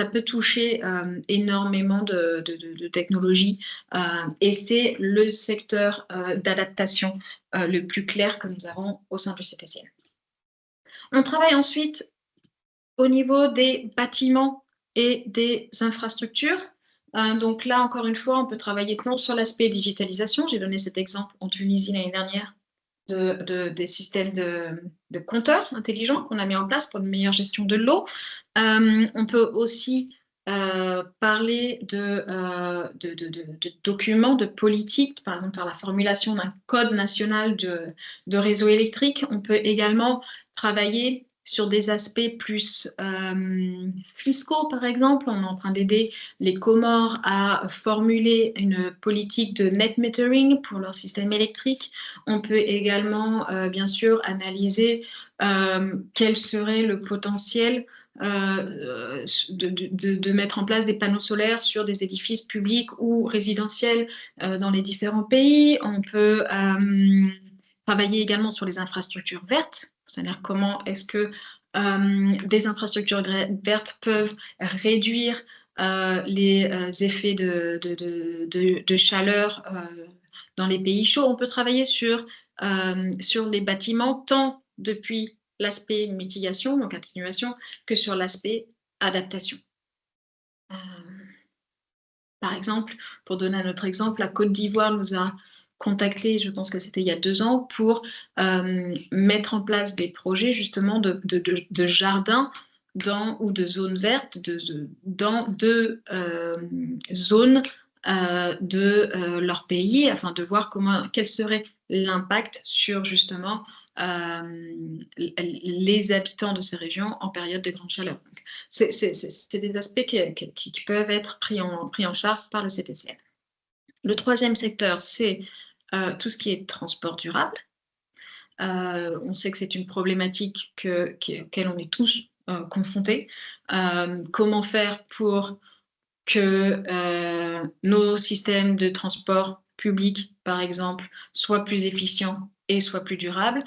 Speaker 1: peut toucher énormément de technologies, et c'est le secteur d'adaptation le plus clair que nous avons au sein du CTCM. On travaille ensuite au niveau des bâtiments et des infrastructures. Donc là, encore une fois, on peut travailler tant sur l'aspect digitalisation. J'ai donné cet exemple en Tunisie l'année dernière des systèmes de compteurs intelligents qu'on a mis en place pour une meilleure gestion de l'eau. On peut aussi parler de documents, de politiques, par exemple par la formulation d'un code national de réseau électrique. On peut également travailler sur des aspects plus fiscaux, par exemple. On est en train d'aider les Comores à formuler une politique de net metering pour leur système électrique. On peut également, bien sûr, analyser quel serait le potentiel de mettre en place des panneaux solaires sur des édifices publics ou résidentiels dans les différents pays. On peut travailler également sur les infrastructures vertes, c'est-à-dire comment est-ce que des infrastructures vertes peuvent réduire les effets de chaleur dans les pays chauds. On peut travailler sur les bâtiments, tant depuis l'aspect mitigation, donc atténuation, que sur l'aspect adaptation. Par exemple, pour donner un autre exemple, la Côte d'Ivoire nous a contacté, je pense que c'était il y a 2 ans, pour mettre en place des projets justement de jardins ou de zones vertes dans 2 zones de leur pays, afin de voir quel serait l'impact sur justement les habitants de ces régions en période de grande chaleur. C'est des aspects qui peuvent être pris en charge par le CTCL. Le troisième secteur, c'est tout ce qui est transport durable. On sait que c'est une problématique auquel on est tous confrontés. Comment faire pour que nos systèmes de transport public, par exemple, soient plus efficients et soient plus durables.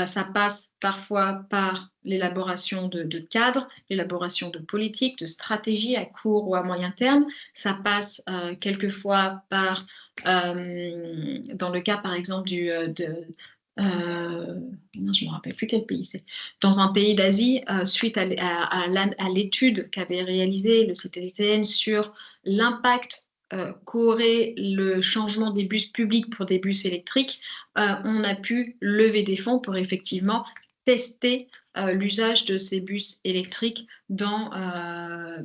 Speaker 1: Ça passe parfois par l'élaboration de cadres, l'élaboration de politiques, de stratégies à court ou à moyen terme. Ça passe quelquefois par, dans le cas par exemple je ne me rappelle plus quel pays c'est, dans un pays d'Asie, suite à l'étude qu'avait réalisée le CTCN sur l'impact qu'aurait le changement des bus publics pour des bus électriques, on a pu lever des fonds pour effectivement tester l'usage de ces bus électriques dans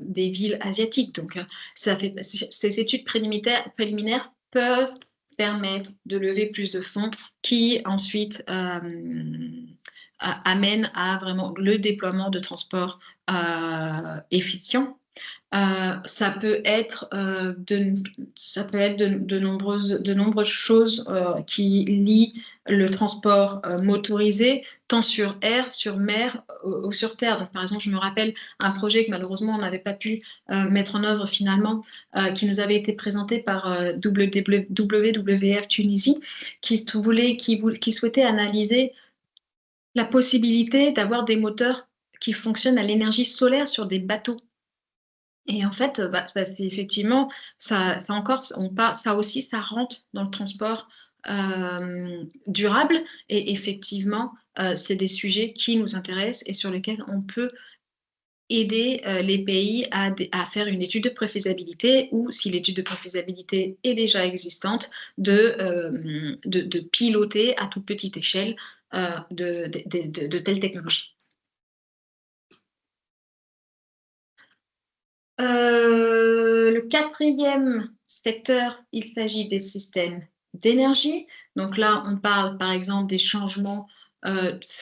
Speaker 1: des villes asiatiques. Donc, ces études préliminaires peuvent permettre de lever plus de fonds qui ensuite amènent à vraiment le déploiement de transports efficients. Ça peut être de nombreuses choses qui lient le transport motorisé, tant sur air, sur mer ou sur terre. Donc, par exemple, je me rappelle un projet que malheureusement on n'avait pas pu mettre en œuvre finalement, qui nous avait été présenté par WWF Tunisie, qui souhaitait analyser la possibilité d'avoir des moteurs qui fonctionnent à l'énergie solaire sur des bateaux. Et en fait, c'est effectivement, ça aussi, ça rentre dans le transport durable. Et effectivement, c'est des sujets qui nous intéressent et sur lesquels on peut aider les pays à faire une étude de préfaisabilité, ou si l'étude de préfaisabilité est déjà existante, de piloter à toute petite échelle de telles technologies. Le quatrième secteur, il s'agit des systèmes d'énergie. Donc là, on parle par exemple des changements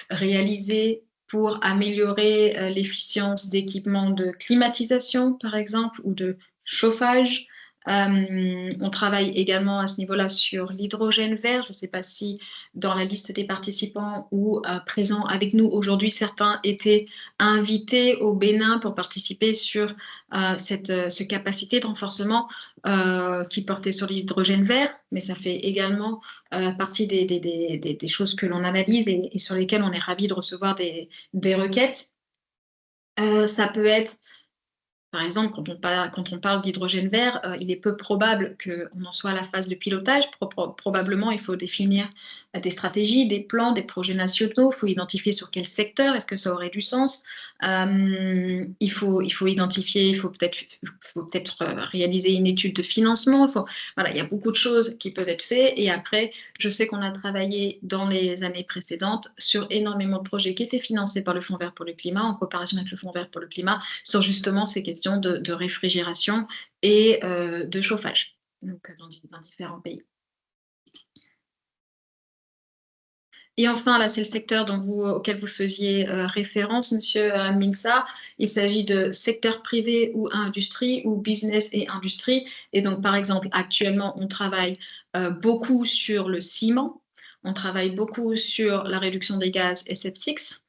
Speaker 1: réalisés pour améliorer l'efficience d'équipements de climatisation, par exemple, ou de chauffage. On travaille également à ce niveau-là sur l'hydrogène vert. Je ne sais pas si dans la liste des participants ou présents avec nous aujourd'hui, certains étaient invités au Bénin pour participer sur cette capacité de renforcement qui portait sur l'hydrogène vert, mais ça fait également partie des choses que l'on analyse et sur lesquelles on est ravis de recevoir des requêtes. Ça peut être, par exemple, quand on parle d'hydrogène vert, il est peu probable qu'on en soit à la phase de pilotage. Probablement, il faut définir des stratégies, des plans, des projets nationaux. Il faut identifier sur quel secteur, est-ce que ça aurait du sens. Il faut identifier, il faut peut-être réaliser une étude de financement. Voilà, il y a beaucoup de choses qui peuvent être faites. Et après, je sais qu'on a travaillé dans les années précédentes sur énormément de projets qui étaient financés par le Fonds vert pour le climat, en coopération avec le Fonds vert pour le climat, sur justement ces questions de réfrigération et de chauffage, donc dans différents pays. Et enfin, là, c'est le secteur auquel vous faisiez référence, Monsieur Minsa. Il s'agit de secteur privé ou industrie, ou business et industrie. Et donc, par exemple, actuellement, on travaille beaucoup sur le ciment. On travaille beaucoup sur la réduction des gaz SF6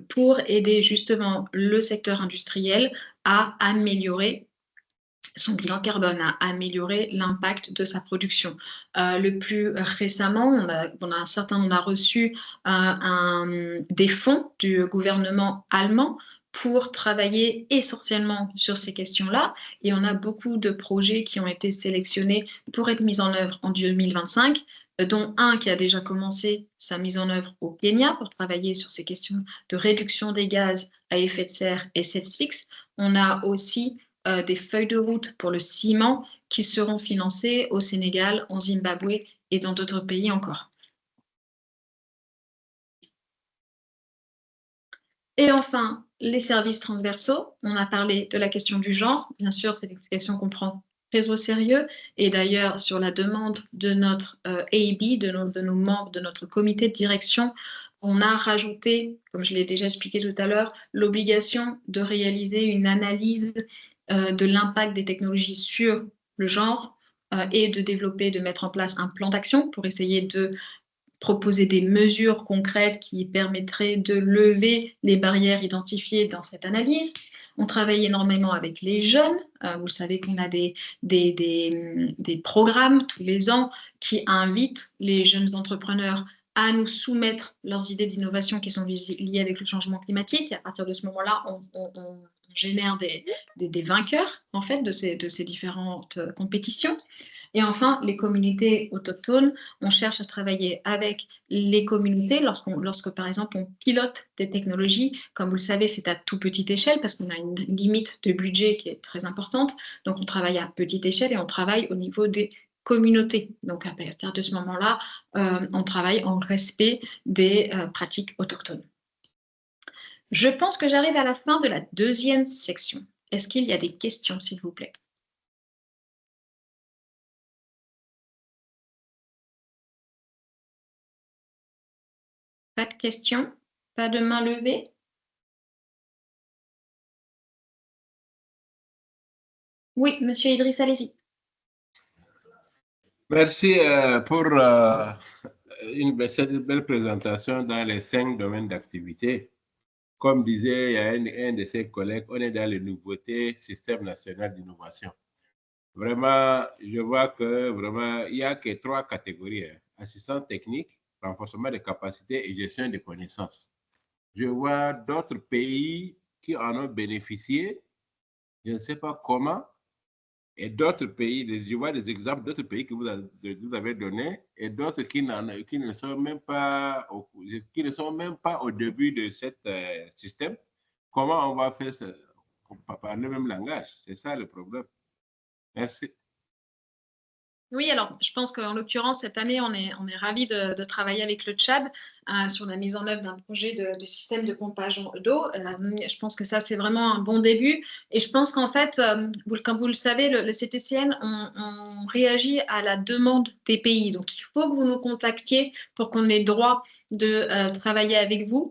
Speaker 1: pour aider justement le secteur industriel à améliorer son bilan carbone, à améliorer l'impact de sa production. Le plus récemment, on a reçu des fonds du gouvernement allemand pour travailler essentiellement sur ces questions-là. Et on a beaucoup de projets qui ont été sélectionnés pour être mis en œuvre en 2025, dont un qui a déjà commencé sa mise en œuvre au Kenya pour travailler sur ces questions de réduction des gaz à effet de serre et SF6. On a aussi des feuilles de route pour le ciment qui seront financées au Sénégal, en Zimbabwe et dans d'autres pays encore. Et enfin, les services transversaux. On a parlé de la question du genre. Bien sûr, c'est une question qu'on prend très au sérieux. Et d'ailleurs, sur la demande de notre AB, de nos membres de notre comité de direction, on a rajouté, comme je l'ai déjà expliqué tout à l'heure, l'obligation de réaliser une analyse de l'impact des technologies sur le genre et de développer, de mettre en place un plan d'action pour essayer de proposer des mesures concrètes qui permettraient de lever les barrières identifiées dans cette analyse. On travaille énormément avec les jeunes. Vous savez qu'on a des programmes tous les ans qui invitent les jeunes entrepreneurs à nous soumettre leurs idées d'innovation qui sont liées avec le changement climatique. Et à partir de ce moment-là, on génère des vainqueurs en fait, de ces différentes compétitions. Et enfin, les communautés autochtones, on cherche à travailler avec les communautés lorsque, par exemple, on pilote des technologies. Comme vous le savez, c'est à toute petite échelle parce qu'on a une limite de budget qui est très importante. Donc, on travaille à petite échelle et on travaille au niveau des communautés. Donc, à partir de ce moment-là, on travaille en respect des pratiques autochtones. Je pense que j'arrive à la fin de la deuxième section. Est-ce qu'il y a des questions, s'il vous plaît? Pas de questions? Pas de main levée? Oui, Monsieur Idriss, allez-y.
Speaker 2: Merci pour cette belle présentation dans les 5 domaines d'activité. Comme disait un de ses collègues, on est dans les nouveautés, système national d'innovation. Vraiment, je vois que vraiment, il n'y a que 3 catégories. Assistance technique, renforcement des capacités et gestion des connaissances. Je vois d'autres pays qui en ont bénéficié, je ne sais pas comment, et d'autres pays, je vois des exemples d'autres pays que vous avez donnés, et d'autres qui ne sont même pas au début de ce système. Comment on va faire ça? On va parler le même langage, c'est ça le problème. Merci.
Speaker 1: Oui, alors je pense qu'en l'occurrence, cette année, on est ravis de travailler avec le Tchad sur la mise en œuvre d'un projet de système de pompage d'eau. Je pense que ça, c'est vraiment un bon début. Et je pense qu'en fait, comme vous le savez, le CTCN, on réagit à la demande des pays. Donc, il faut que vous nous contactiez pour qu'on ait droit de travailler avec vous.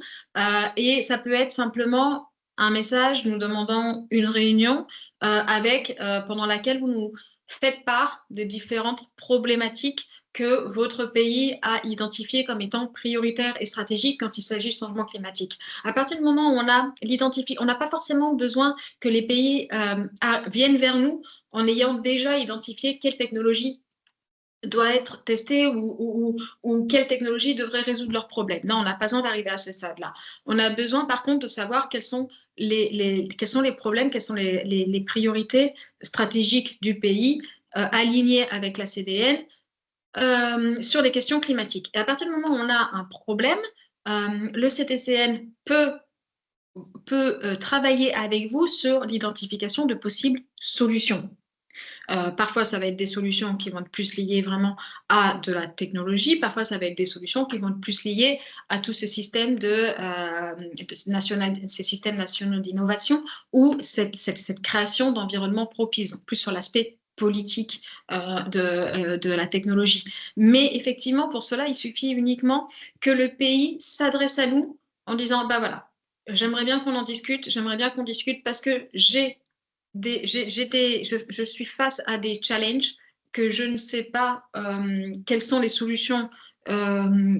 Speaker 1: Et ça peut être simplement un message nous demandant une réunion pendant laquelle vous nous faites part de différentes problématiques que votre pays a identifiées comme étant prioritaires et stratégiques quand il s'agit de changement climatique. À partir du moment où on n'a pas forcément besoin que les pays viennent vers nous en ayant déjà identifié quelle technologie doit être testée ou quelle technologie devrait résoudre leurs problèmes. Non, on n'a pas besoin d'arriver à ce stade-là. On a besoin, par contre, de savoir quels sont les problèmes, quelles sont les priorités stratégiques du pays alignées avec la CDN sur les questions climatiques. Et à partir du moment où on a un problème, le CTCN peut travailler avec vous sur l'identification de possibles solutions. Parfois, ça va être des solutions qui vont être plus liées vraiment à de la technologie. Parfois, ça va être des solutions qui vont être plus liées à tous ces systèmes ces systèmes nationaux d'innovation ou cette création d'environnements propices, donc plus sur l'aspect politique de la technologie. Mais effectivement, pour cela, il suffit uniquement que le pays s'adresse à nous en disant, bah voilà, j'aimerais bien qu'on en discute, j'aimerais bien qu'on discute parce que je suis face à des challenges que je ne sais pas quelles sont les solutions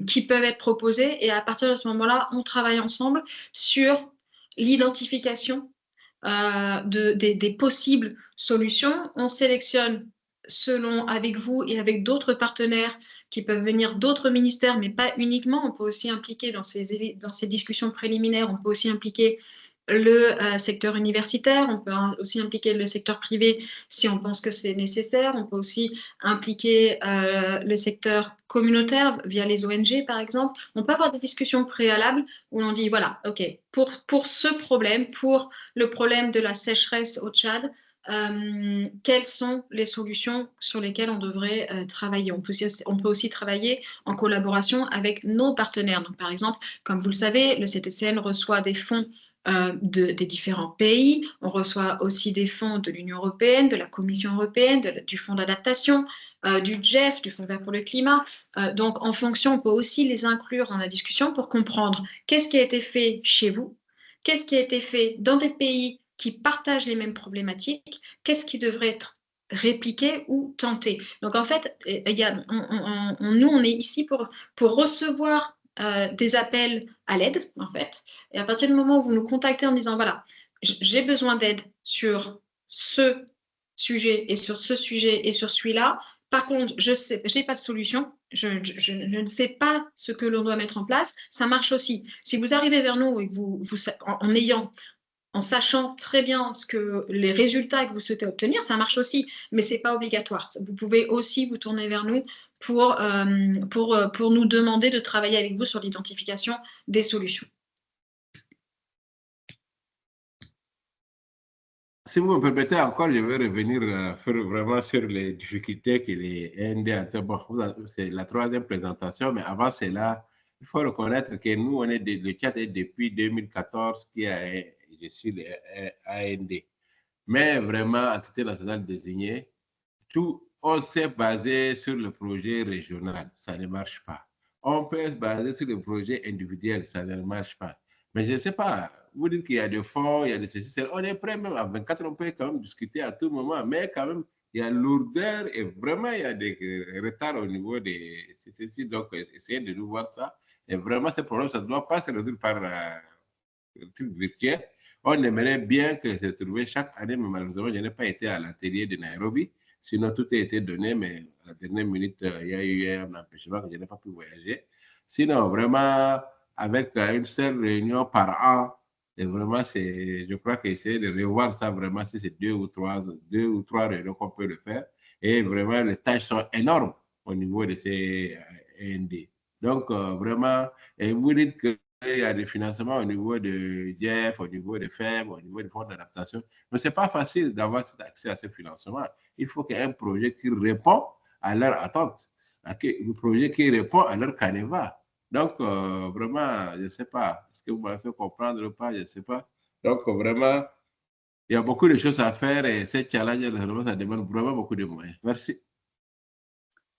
Speaker 1: qui peuvent être proposées. Et à partir de ce moment-là, on travaille ensemble sur l'identification des possibles solutions. On sélectionne avec vous et avec d'autres partenaires qui peuvent venir d'autres ministères, mais pas uniquement. On peut aussi impliquer dans ces discussions préliminaires, on peut aussi impliquer le secteur universitaire, on peut aussi impliquer le secteur privé si on pense que c'est nécessaire, on peut aussi impliquer le secteur communautaire via les ONG par exemple. On peut avoir des discussions préalables où on dit voilà, ok, pour ce problème, pour le problème de la sécheresse au Tchad, quelles sont les solutions sur lesquelles on devrait travailler. On peut aussi travailler en collaboration avec nos partenaires. Donc, par exemple, comme vous le savez, le CTCN reçoit des fonds des différents pays. On reçoit aussi des fonds de l'Union européenne, de la Commission européenne, du Fonds d'adaptation, du GEF, du Fonds vert pour le climat. Donc, en fonction, on peut aussi les inclure dans la discussion pour comprendre qu'est-ce qui a été fait chez vous, qu'est-ce qui a été fait dans des pays qui partagent les mêmes problématiques, qu'est-ce qui devrait être répliqué ou tenté. Donc, en fait, nous, on est ici pour recevoir des appels à l'aide, en fait. Et à partir du moment où vous nous contactez en disant, voilà, j'ai besoin d'aide sur ce sujet et sur ce sujet et sur celui-là. Par contre, je n'ai pas de solution. Je ne sais pas ce que l'on doit mettre en place. Ça marche aussi. Si vous arrivez vers nous et en sachant très bien les résultats que vous souhaitez obtenir, ça marche aussi, mais ce n'est pas obligatoire. Vous pouvez aussi vous tourner vers nous pour nous demander de travailler avec vous sur l'identification des solutions.
Speaker 2: Si vous me permettez encore, je vais revenir vraiment sur les difficultés que les ND ont. Bon, c'est la troisième présentation, mais avant cela, il faut reconnaître que nous, le Tchad est depuis 2014 qui je suis le AND. Mais vraiment, entité nationale désignée, on s'est basé sur le projet régional, ça ne marche pas. On peut se baser sur le projet individuel, ça ne marche pas. Mais je ne sais pas, vous dites qu'il y a des fonds, il y a des ceci, on est prêt même à 24, on peut quand même discuter à tout moment, mais quand même, il y a lourdeur et vraiment, il y a des retards au niveau des ceci. Donc, essayez de nous voir ça. Et vraiment, ce problème, ça ne doit pas se résoudre par le truc virtuel. On aimerait bien que se trouve chaque année, mais malheureusement, je n'ai pas été à l'atelier de Nairobi. Sinon, tout a été donné, mais à la dernière minute, il y a eu un empêchement que je n'ai pas pu voyager. Sinon, vraiment, avec une seule réunion par an, et vraiment, je crois qu'essayer de revoir ça, vraiment, si c'est deux ou trois réunions qu'on peut le faire. Et vraiment, les tâches sont énormes au niveau de ces ND. Donc, vraiment, et vous dites que il y a des financements au niveau de GEF, au niveau de FEM, au niveau du fonds d'adaptation. Mais ce n'est pas facile d'avoir cet accès à ce financement. Il faut qu'il y ait un projet qui répond à leur attente, un projet qui répond à leur canevas. Donc, vraiment, je ne sais pas. Est-ce que vous m'avez fait comprendre ou pas? Je ne sais pas. Donc, vraiment, il y a beaucoup de choses à faire et ce challenge, ça demande vraiment beaucoup de moyens. Merci.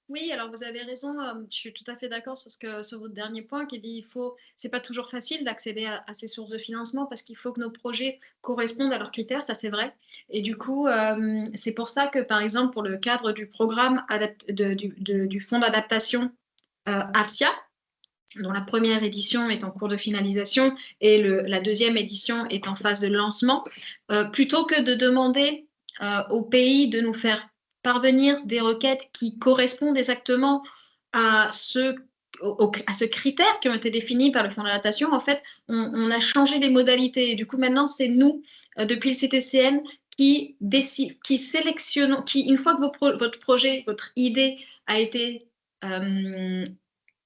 Speaker 1: Oui, alors vous avez raison, je suis tout à fait d'accord sur votre dernier point qui dit c'est pas toujours facile d'accéder à ces sources de financement parce qu'il faut que nos projets correspondent à leurs critères, ça c'est vrai. Et du coup, c'est pour ça que par exemple pour le cadre du programme du fonds d'adaptation AFSIA, dont la première édition est en cours de finalisation et la deuxième édition est en phase de lancement, plutôt que de demander aux pays de nous faire parvenir des requêtes qui correspondent exactement à ce critère qui ont été définis par le fonds d'adaptation, en fait, on a changé les modalités. Et du coup, maintenant, c'est nous, depuis le CTCN, qui sélectionnons, une fois que votre projet, votre idée a été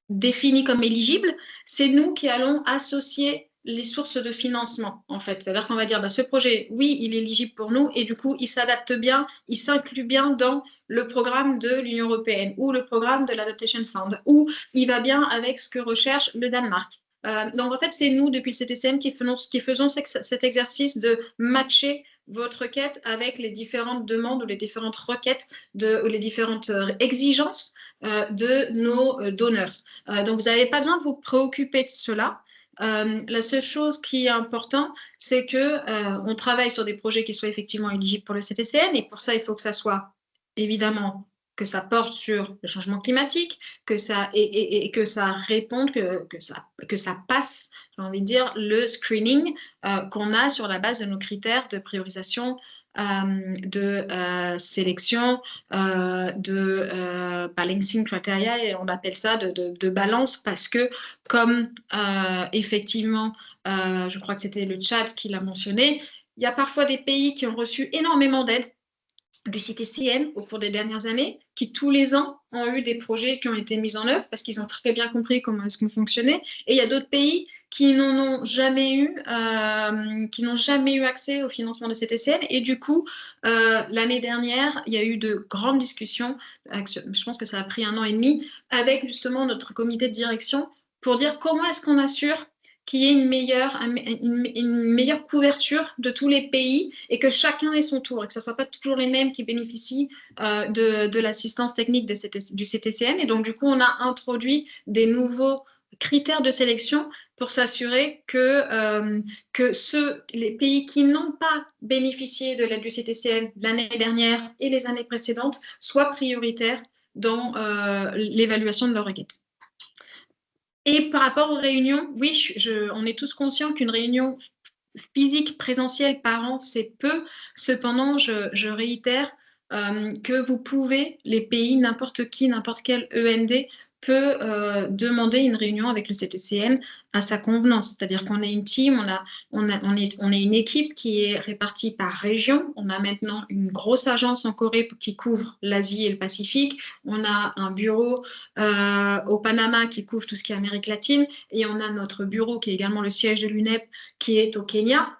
Speaker 1: définie comme éligible, c'est nous qui allons associer les sources de financement, en fait. C'est-à-dire qu'on va dire, ce projet, oui, il est éligible pour nous et du coup, il s'adapte bien, il s'inclut bien dans le programme de l'Union européenne ou le programme de l'Adaptation Fund ou il va bien avec ce que recherche le Danemark. Donc, en fait, c'est nous, depuis le CTCN, qui faisons cet exercice de matcher votre requête avec les différentes demandes ou les différentes requêtes ou les différentes exigences de nos donneurs. Donc, vous n'avez pas besoin de vous préoccuper de cela. La seule chose qui est importante, c'est qu'on travaille sur des projets qui soient effectivement éligibles pour le CTCN et pour ça, il faut que ça soit évidemment que ça porte sur le changement climatique, que ça réponde, que ça passe, j'ai envie de dire, le screening qu'on a sur la base de nos critères de priorisation, de sélection, de balancing criteria, et on appelle ça de balance parce que comme effectivement, je crois que c'était le Tchad qui l'a mentionné, il y a parfois des pays qui ont reçu énormément d'aide du CTCN au cours des dernières années, qui tous les ans ont eu des projets qui ont été mis en œuvre parce qu'ils ont très bien compris comment est-ce qu'on fonctionnait. Et il y a d'autres pays qui n'ont jamais eu accès au financement de CTCN. Et du coup, l'année dernière, il y a eu de grandes discussions, je pense que ça a pris 1 an et demi, avec justement notre comité de direction pour dire comment est-ce qu'on assure qu'il y ait une meilleure couverture de tous les pays et que chacun ait son tour et que ce ne soit pas toujours les mêmes qui bénéficient de l'assistance technique du CTCN. Et donc, du coup, on a introduit des nouveaux critères de sélection pour s'assurer que les pays qui n'ont pas bénéficié de l'aide du CTCN l'année dernière et les années précédentes soient prioritaires dans l'évaluation de leur requête. Et par rapport aux réunions, oui, on est tous conscients qu'une réunion physique présentielle par an, c'est peu. Cependant, je réitère que vous pouvez, les pays, n'importe qui, n'importe quel EMD peut demander une réunion avec le CTCN à sa convenance. C'est-à-dire qu'on est une team, on est une équipe qui est répartie par région. On a maintenant une grosse agence en Corée qui couvre l'Asie et le Pacifique. On a un bureau au Panama qui couvre tout ce qui est Amérique latine. Et on a notre bureau qui est également le siège de l'UNEP qui est au Kenya.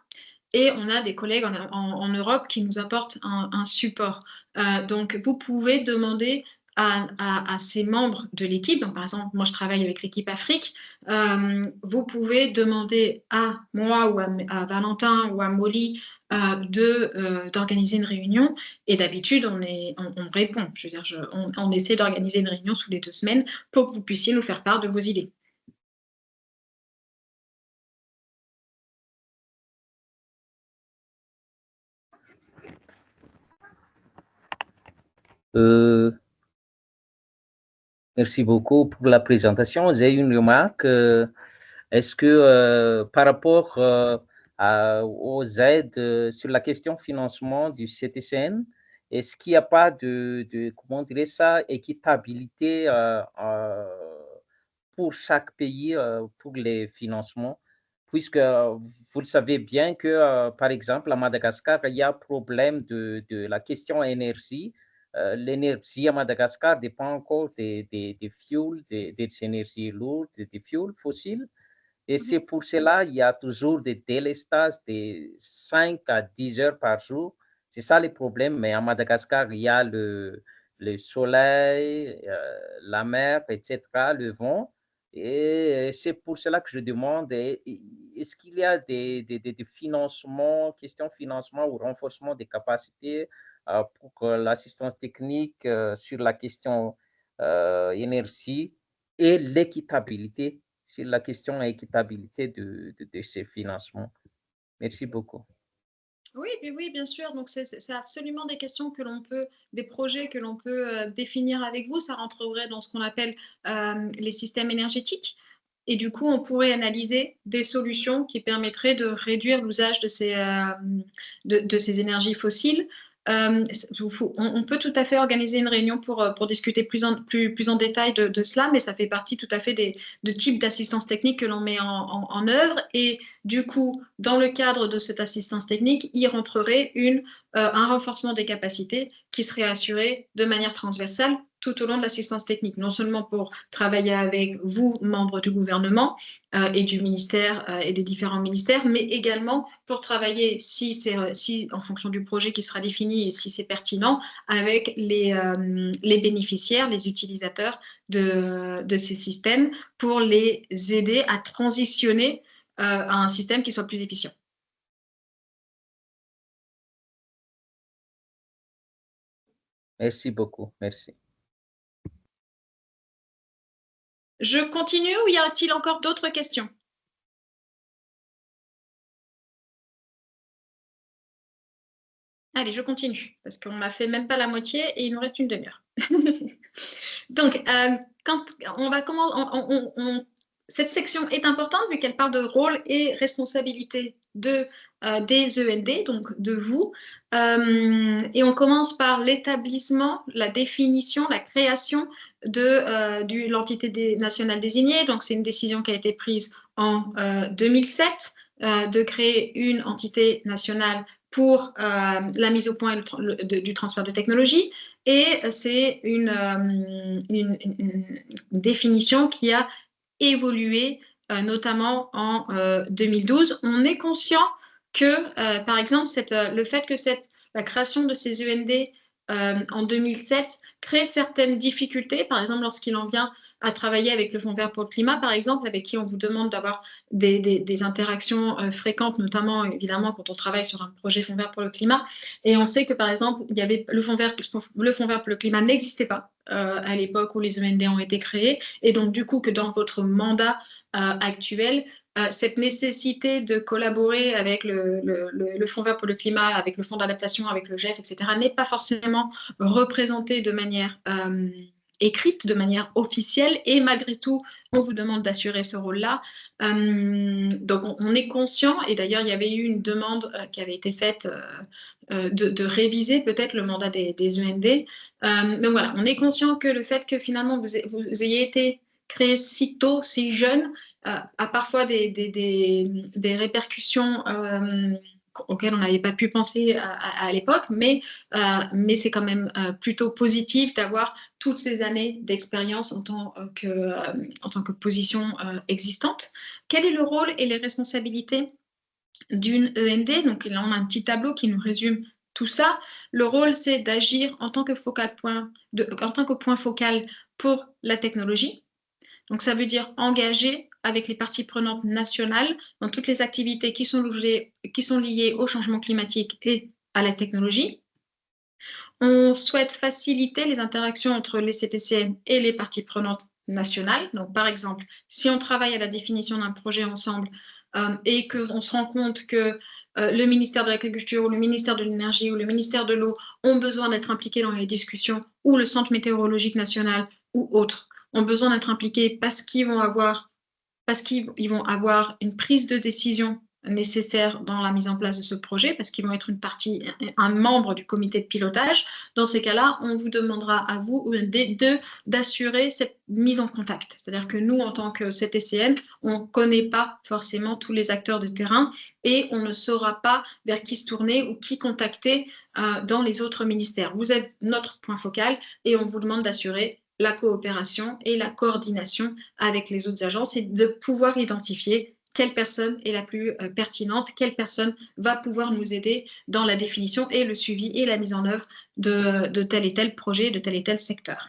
Speaker 1: Et on a des collègues en Europe qui nous apportent un support. Donc, vous pouvez demander à ces membres de l'équipe, donc par exemple, moi je travaille avec l'équipe Afrique, vous pouvez demander à moi ou à Valentin ou à Molly d'organiser une réunion et d'habitude on répond. Je veux dire, on essaie d'organiser une réunion sous les 2 semaines pour que vous puissiez nous faire part de vos idées.
Speaker 3: Merci beaucoup pour la présentation. J'ai une remarque. Est-ce que par rapport aux aides sur la question financement du CTCN, est-ce qu'il n'y a pas comment dire ça, équitabilité pour chaque pays pour les financements? Puisque vous le savez bien que, par exemple, à Madagascar, il y a un problème de la question énergie. L'énergie à Madagascar dépend encore des fuels, des énergies lourdes, des fuels fossiles. Et c'est pour cela qu'il y a toujours des délestages de 5 à 10 heures par jour. C'est ça le problème. Mais à Madagascar, il y a le soleil, la mer, etc., le vent. Et c'est pour cela que je demande, est-ce qu'il y a des financements, questions de financement ou renforcement des capacités pour l'assistance technique sur la question énergie et l'équitabilité, sur la question équitabilité de ces financements. Merci beaucoup.
Speaker 1: Oui, bien sûr. Donc, c'est absolument des questions des projets que l'on peut définir avec vous. Ça rentrerait dans ce qu'on appelle les systèmes énergétiques. Et du coup, on pourrait analyser des solutions qui permettraient de réduire l'usage de ces énergies fossiles. On peut tout à fait organiser une réunion pour discuter plus en détail de cela, mais ça fait partie tout à fait de types d'assistance technique que l'on met en œuvre. Et du coup, dans le cadre de cette assistance technique, il rentrerait un renforcement des capacités qui serait assuré de manière transversale tout au long de l'assistance technique, non seulement pour travailler avec vous, membres du gouvernement et du ministère et des différents ministères, mais également pour travailler, si en fonction du projet qui sera défini et si c'est pertinent, avec les bénéficiaires, les utilisateurs de ces systèmes pour les aider à transitionner à un système qui soit plus efficient.
Speaker 3: Merci beaucoup, merci.
Speaker 1: Je continue ou y a-t-il encore d'autres questions? Allez, je continue, parce qu'on m'a fait même pas la moitié et il nous reste une demi-heure. Donc, cette section est importante vu qu'elle parle de rôle et responsabilité des ELD, donc de vous. Et on commence par l'établissement, la définition, la création de l'entité nationale désignée. Donc, c'est une décision qui a été prise en 2007 de créer une entité nationale pour la mise au point du transfert de technologie. Et c'est une définition qui a évolué, notamment en 2012. On est conscient que, par exemple, le fait que la création de ces END en 2007 crée certaines difficultés, par exemple lorsqu'il en vient à travailler avec le Fonds vert pour le climat, par exemple, avec qui on vous demande d'avoir des interactions fréquentes, notamment, évidemment, quand on travaille sur un projet Fonds vert pour le climat. Et on sait que, par exemple, il y avait le Fonds vert pour le climat n'existait pas à l'époque où les END ont été créés. Et donc, du coup, que dans votre mandat actuel, cette nécessité de collaborer avec le Fonds vert pour le climat, avec le Fonds d'adaptation, avec le GEF, etc., n'est pas forcément représentée de manière écrite, de manière officielle, et malgré tout, on vous demande d'assurer ce rôle-là. Donc, on est conscient, et d'ailleurs, il y avait eu une demande qui avait été faite de réviser peut-être le mandat des END. Donc voilà, on est conscient que le fait que finalement vous ayez été créé si tôt, si jeune, a parfois des répercussions auxquelles on n'avait pas pu penser à l'époque, mais c'est quand même plutôt positif d'avoir toutes ces années d'expérience en tant que position existante. Quel est le rôle et les responsabilités d'une END? Donc là, on a un petit tableau qui nous résume tout ça. Le rôle, c'est d'agir en tant que point focal pour la technologie. Donc, ça veut dire engager avec les parties prenantes nationales dans toutes les activités qui sont liées au changement climatique et à la technologie. On souhaite faciliter les interactions entre les CTCN et les parties prenantes nationales. Donc, par exemple, si on travaille à la définition d'un projet ensemble et qu'on se rend compte que le ministère de l'Agriculture ou le ministère de l'Énergie ou le ministère de l'Eau ont besoin d'être impliqués dans les discussions, ou le Centre météorologique national ou autres, ont besoin d'être impliqués parce qu'ils vont avoir une prise de décision nécessaire dans la mise en place de ce projet, parce qu'ils vont être un membre du comité de pilotage. Dans ces cas-là, on vous demandera à vous d'assurer cette mise en contact. C'est-à-dire que nous, en tant que CTCN, on ne connaît pas forcément tous les acteurs de terrain et on ne saura pas vers qui se tourner ou qui contacter dans les autres ministères. Vous êtes notre point focal et on vous demande d'assurer la coopération et la coordination avec les autres agences et de pouvoir identifier quelle personne est la plus pertinente, quelle personne va pouvoir nous aider dans la définition et le suivi et la mise en œuvre de tel et tel projet, de tel et tel secteur.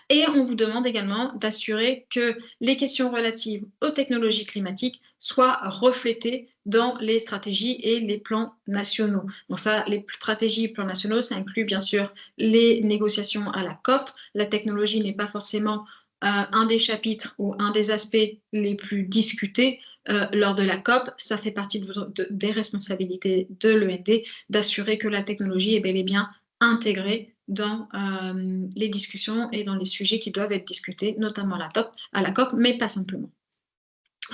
Speaker 1: Et on vous demande également d'assurer que les questions relatives aux technologies climatiques soient reflétées dans les stratégies et les plans nationaux. Donc ça, les stratégies et plans nationaux, ça inclut bien sûr les négociations à la COP. La technologie n'est pas forcément un des chapitres ou un des aspects les plus discutés lors de la COP. Ça fait partie des responsabilités de l'END d'assurer que la technologie est bel et bien intégrée dans les discussions et dans les sujets qui doivent être discutés, notamment à la COP, mais pas simplement.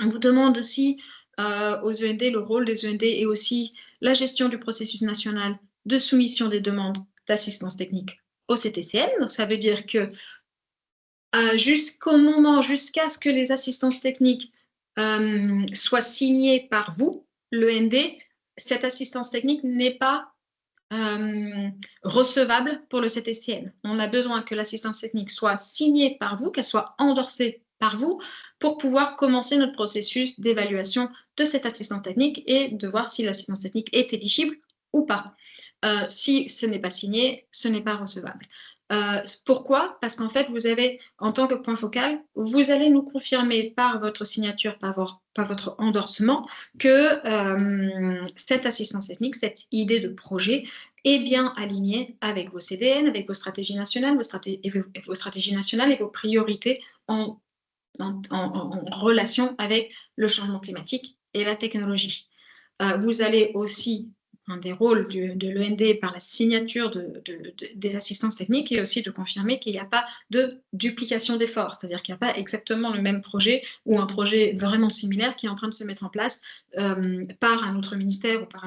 Speaker 1: On vous demande aussi aux END, le rôle des END et aussi la gestion du processus national de soumission des demandes d'assistance technique au CTCN. Donc, ça veut dire que jusqu'à ce que les assistances techniques soient signées par vous, l'END, cette assistance technique n'est pas recevable pour le CTCN. On a besoin que l'assistance technique soit signée par vous, qu'elle soit endorsée par vous pour pouvoir commencer notre processus d'évaluation de cette assistance technique et de voir si l'assistance technique est éligible ou pas. Si ce n'est pas signé, ce n'est pas recevable. Pourquoi? Parce qu'en fait, vous avez, en tant que point focal, vous allez nous confirmer par votre signature, par votre endorsement, que cette assistance technique, cette idée de projet est bien alignée avec vos CDN, avec vos stratégies nationales, vos stratégies nationales et vos priorités en relation avec le changement climatique et la technologie. Vous allez aussi, un des rôles de l'END par la signature des assistances techniques et aussi de confirmer qu'il n'y a pas de duplication d'efforts, c'est-à-dire qu'il n'y a pas exactement le même projet ou un projet vraiment similaire qui est en train de se mettre en place par un autre ministère ou par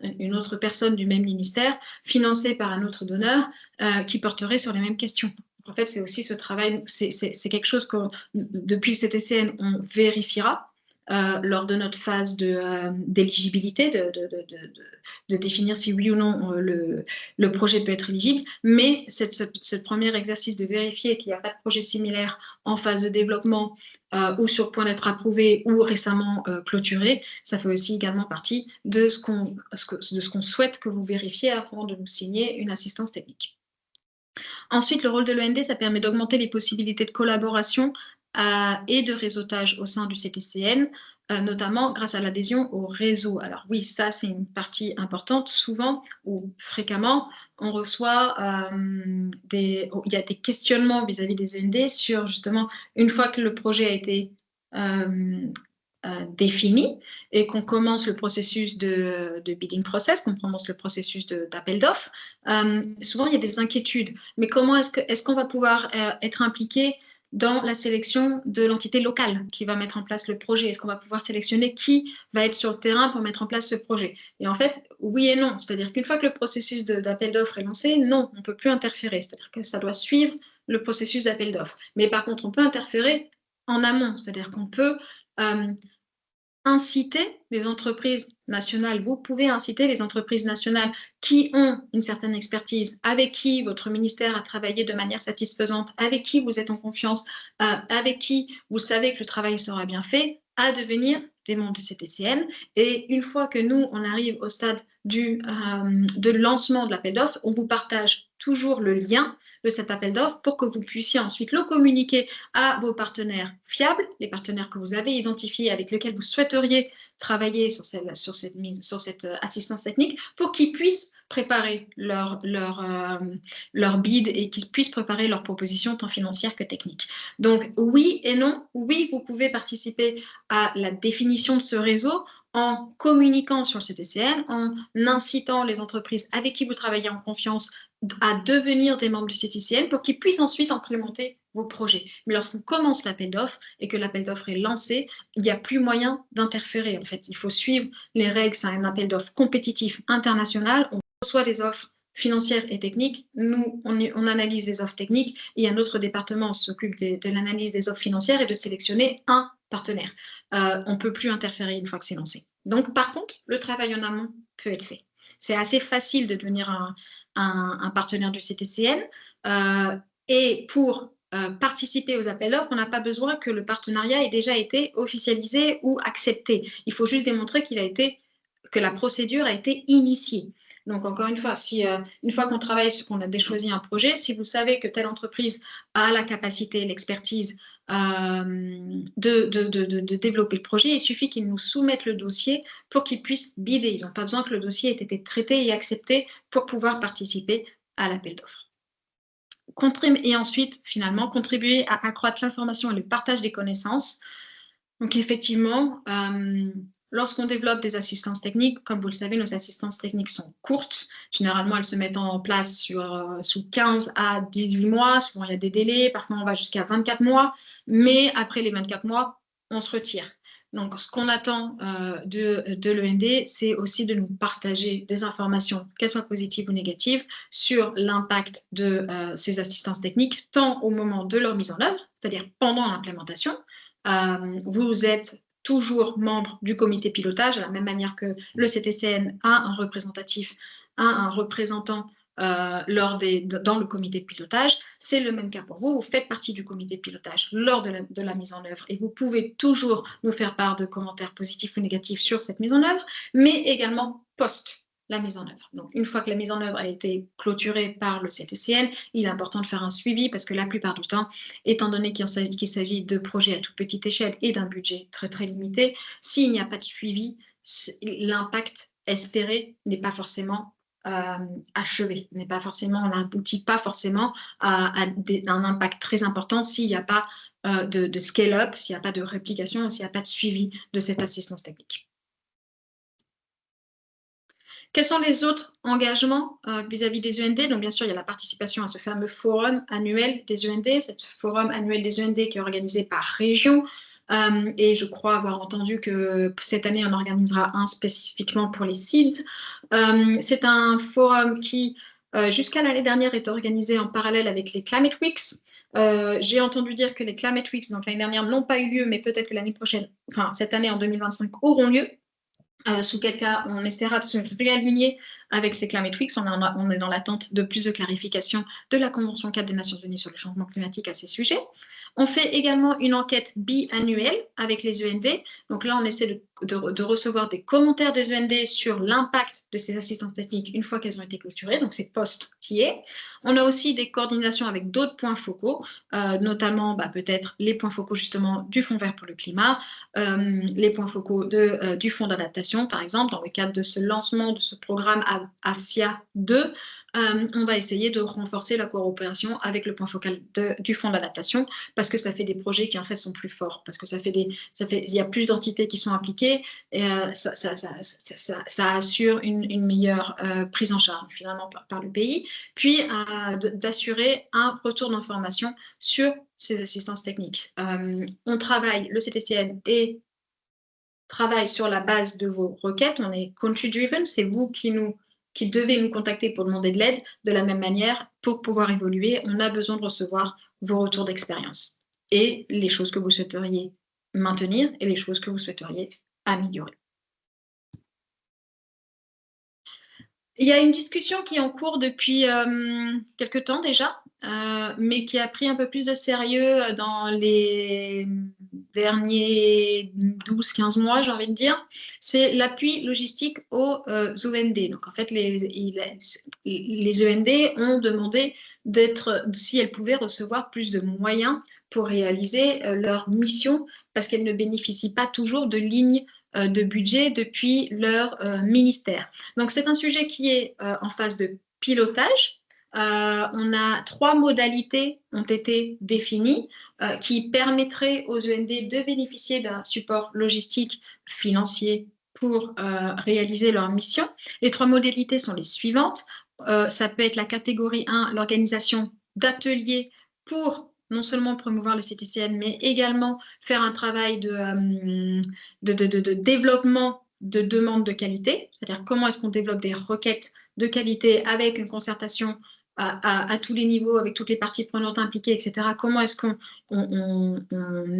Speaker 1: une autre personne du même ministère, financé par un autre donneur qui porterait sur les mêmes questions. En fait, c'est aussi ce travail, c'est quelque chose que depuis le CTCN, on vérifiera lors de notre phase d'éligibilité, de définir si oui ou non le projet peut être éligible. Mais ce premier exercice de vérifier qu'il n'y a pas de projet similaire en phase de développement ou sur le point d'être approuvé ou récemment clôturé, ça fait aussi également partie de ce qu'on souhaite que vous vérifiez avant de nous signer une assistance technique. Ensuite, le rôle de l'END, ça permet d'augmenter les possibilités de collaboration et de réseautage au sein du CTCN, notamment grâce à l'adhésion au réseau. Alors oui, ça c'est une partie importante. Souvent ou fréquemment, on reçoit il y a des questionnements vis-à-vis des END sur justement, une fois que le projet a été défini et qu'on commence le processus de bidding process, qu'on commence le processus d'appel d'offres, souvent il y a des inquiétudes. Mais comment est-ce qu'on va pouvoir être impliqué dans la sélection de l'entité locale qui va mettre en place le projet? Est-ce qu'on va pouvoir sélectionner qui va être sur le terrain pour mettre en place ce projet? Et en fait, oui et non. C'est-à-dire qu'une fois que le processus d'appel d'offres est lancé, non, on ne peut plus interférer. C'est-à-dire que ça doit suivre le processus d'appel d'offres. Mais par contre, on peut interférer en amont. C'est-à-dire qu'on peut inciter les entreprises nationales, vous pouvez inciter les entreprises nationales qui ont une certaine expertise, avec qui votre ministère a travaillé de manière satisfaisante, avec qui vous êtes en confiance, avec qui vous savez que le travail sera bien fait, à devenir des membres du CTCN. Et une fois que nous, on arrive au stade de lancement de l'appel d'offres, on vous partage toujours le lien de cet appel d'offres pour que vous puissiez ensuite le communiquer à vos partenaires fiables, les partenaires que vous avez identifiés avec lesquels vous souhaiteriez travailler sur cette assistance technique pour qu'ils puissent préparer leur bid et qu'ils puissent préparer leurs propositions tant financières que techniques. Donc oui et non, oui, vous pouvez participer à la définition de ce réseau en communiquant sur le CTCN, en incitant les entreprises avec qui vous travaillez en confiance à devenir des membres du CTCN pour qu'ils puissent ensuite implémenter vos projets. Mais lorsqu'on commence l'appel d'offres et que l'appel d'offres est lancé, il n'y a plus moyen d'interférer. En fait, il faut suivre les règles. C'est un appel d'offres compétitif international. On reçoit des offres financières et techniques. Nous, on analyse des offres techniques et un autre département s'occupe de l'analyse des offres financières et de sélectionner un partenaire. On ne peut plus interférer une fois que c'est lancé. Donc, par contre, le travail en amont peut être fait. C'est assez facile de devenir un partenaire du CTCN. Et pour participer aux appels d'offres, on n'a pas besoin que le partenariat ait déjà été officialisé ou accepté. Il faut juste démontrer que la procédure a été initiée. Donc, encore une fois, une fois qu'on travaille, qu'on a choisi un projet, si vous savez que telle entreprise a la capacité, l'expertise de développer le projet, il suffit qu'ils nous soumettent le dossier pour qu'ils puissent bider. Ils n'ont pas besoin que le dossier ait été traité et accepté pour pouvoir participer à l'appel d'offres. Et ensuite, finalement, contribuer à accroître l'information et le partage des connaissances. Donc, effectivement, lorsqu'on développe des assistances techniques, comme vous le savez, nos assistances techniques sont courtes. Généralement, elles se mettent en place sous 15 à 18 mois. Souvent, il y a des délais. Parfois, on va jusqu'à 24 mois. Mais après les 24 mois, on se retire. Donc, ce qu'on attend de l'END, c'est aussi de nous partager des informations, qu'elles soient positives ou négatives, sur l'impact de ces assistances techniques, tant au moment de leur mise en œuvre, c'est-à-dire pendant l'implémentation. Vous êtes toujours membre du comité pilotage, de la même manière que le CTCN a un représentant dans le comité de pilotage. C'est le même cas pour vous. Vous faites partie du comité de pilotage lors de la mise en œuvre et vous pouvez toujours nous faire part de commentaires positifs ou négatifs sur cette mise en œuvre, mais également post la mise en œuvre. Donc, une fois que la mise en œuvre a été clôturée par le CTCN, il est important de faire un suivi parce que la plupart du temps, étant donné qu'il s'agit de projets à toute petite échelle et d'un budget très, très limité, s'il n'y a pas de suivi, l'impact espéré n'est pas forcément achevé, on n'aboutit pas forcément à un impact très important s'il n'y a pas de scale-up, s'il n'y a pas de réplication, s'il n'y a pas de suivi de cette assistance technique. Quels sont les autres engagements vis-à-vis des END? Donc, bien sûr, il y a la participation à ce fameux forum annuel des END, ce forum annuel des END qui est organisé par région. Et je crois avoir entendu que cette année, on organisera un spécifiquement pour les SEEDS. C'est un forum qui, jusqu'à l'année dernière, est organisé en parallèle avec les Climate Weeks. J'ai entendu dire que les Climate Weeks, donc l'année dernière, n'ont pas eu lieu, mais peut-être que l'année prochaine, enfin cette année en 2025, auront lieu. Sous quel cas, on essaiera de se réaligner avec ces Climate Weeks, on est dans l'attente de plus de clarification de la Convention cadre des Nations Unies sur le changement climatique à ces sujets. On fait également une enquête biannuelle avec les END. Donc là, on essaie de recevoir des commentaires des END sur l'impact de ces assistances techniques une fois qu'elles ont été clôturées, donc c'est post-TA. On a aussi des coordinations avec d'autres points focaux, notamment peut-être les points focaux justement du Fonds vert pour le climat, les points focaux du Fonds d'adaptation, par exemple, dans le cadre de ce lancement de ce programme AFSIA 2, on va essayer de renforcer la coopération avec le point focal du Fonds d'adaptation, parce que ça fait des projets qui en fait sont plus forts, parce que il y a plus d'entités qui sont impliquées, et ça assure une meilleure prise en charge finalement par le pays, puis d'assurer un retour d'information sur ces assistances techniques. On travaille, le CTCN travaille sur la base de vos requêtes, on est country driven, c'est vous qui devez nous contacter pour demander de l'aide. De la même manière, pour pouvoir évoluer, on a besoin de recevoir vos retours d'expérience et les choses que vous souhaiteriez maintenir et les choses que vous souhaiteriez améliorer. Il y a une discussion qui est en cours depuis quelque temps déjà, mais qui a pris un peu plus de sérieux dans les derniers 12-15 mois, j'ai envie de dire. C'est l'appui logistique aux OND. Donc, en fait, les END ont demandé si elles pouvaient recevoir plus de moyens pour réaliser leur mission, parce qu'elles ne bénéficient pas toujours de lignes de budget depuis leur ministère. Donc, c'est un sujet qui est en phase de pilotage. On a 3 modalités ont été définies qui permettraient aux END de bénéficier d'un support logistique financier pour réaliser leur mission. Les 3 modalités sont les suivantes. Ça peut être la catégorie 1, l'organisation d'ateliers pour non seulement promouvoir le CTCN, mais également faire un travail de développement de demandes de qualité, c'est-à-dire comment est-ce qu'on développe des requêtes de qualité avec une concertation à tous les niveaux, avec toutes les parties prenantes impliquées, etc. Comment est-ce qu'on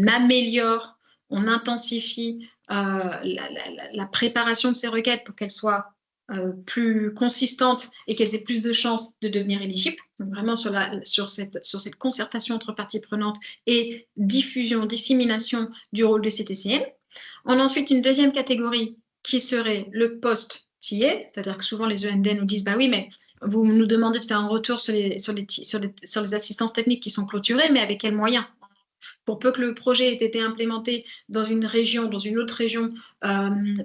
Speaker 1: améliore, on intensifie la préparation de ces requêtes pour qu'elles soient plus consistantes et qu'elles aient plus de chances de devenir éligibles. Donc vraiment sur cette concertation entre parties prenantes et diffusion, dissémination du rôle de CTCN. On a ensuite une deuxième catégorie qui serait le post-TA, c'est-à-dire que souvent les END nous disent « bah oui, mais vous nous demandez de faire un retour sur les assistances techniques qui sont clôturées, mais avec quels moyens ?» Pour peu que le projet ait été implémenté dans une région, dans une autre région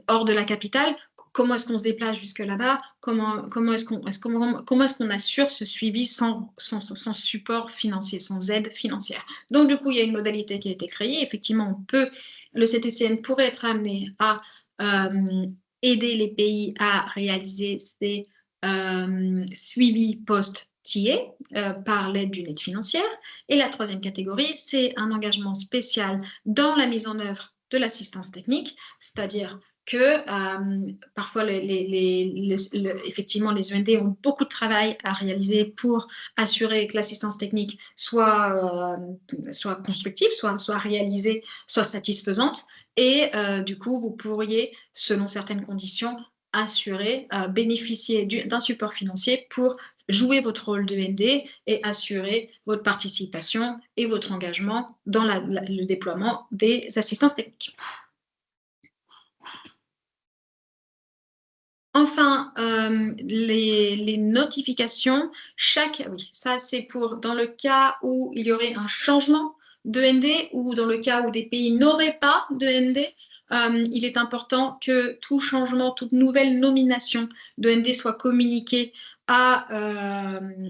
Speaker 1: hors de la capitale, comment est-ce qu'on se déplace jusque là-bas? Comment est-ce qu'on assure ce suivi sans support financier, sans aide financière? Donc, du coup, il y a une modalité qui a été créée. Effectivement, le CTCN pourrait être amené à aider les pays à réaliser ces suivis post-TA par l'aide d'une aide financière. Et la troisième catégorie, c'est un engagement spécial dans la mise en œuvre de l'assistance technique, c'est-à-dire que parfois, effectivement, les END ont beaucoup de travail à réaliser pour assurer que l'assistance technique soit constructive, soit réalisée, soit satisfaisante. Et du coup, vous pourriez, selon certaines conditions, bénéficier d'un support financier pour jouer votre rôle de END et assurer votre participation et votre engagement dans le déploiement des assistances techniques. Enfin, les notifications, oui, ça c'est pour dans le cas où il y aurait un changement de ND ou dans le cas où des pays n'auraient pas de ND, il est important que tout changement, toute nouvelle nomination de ND soit communiquée à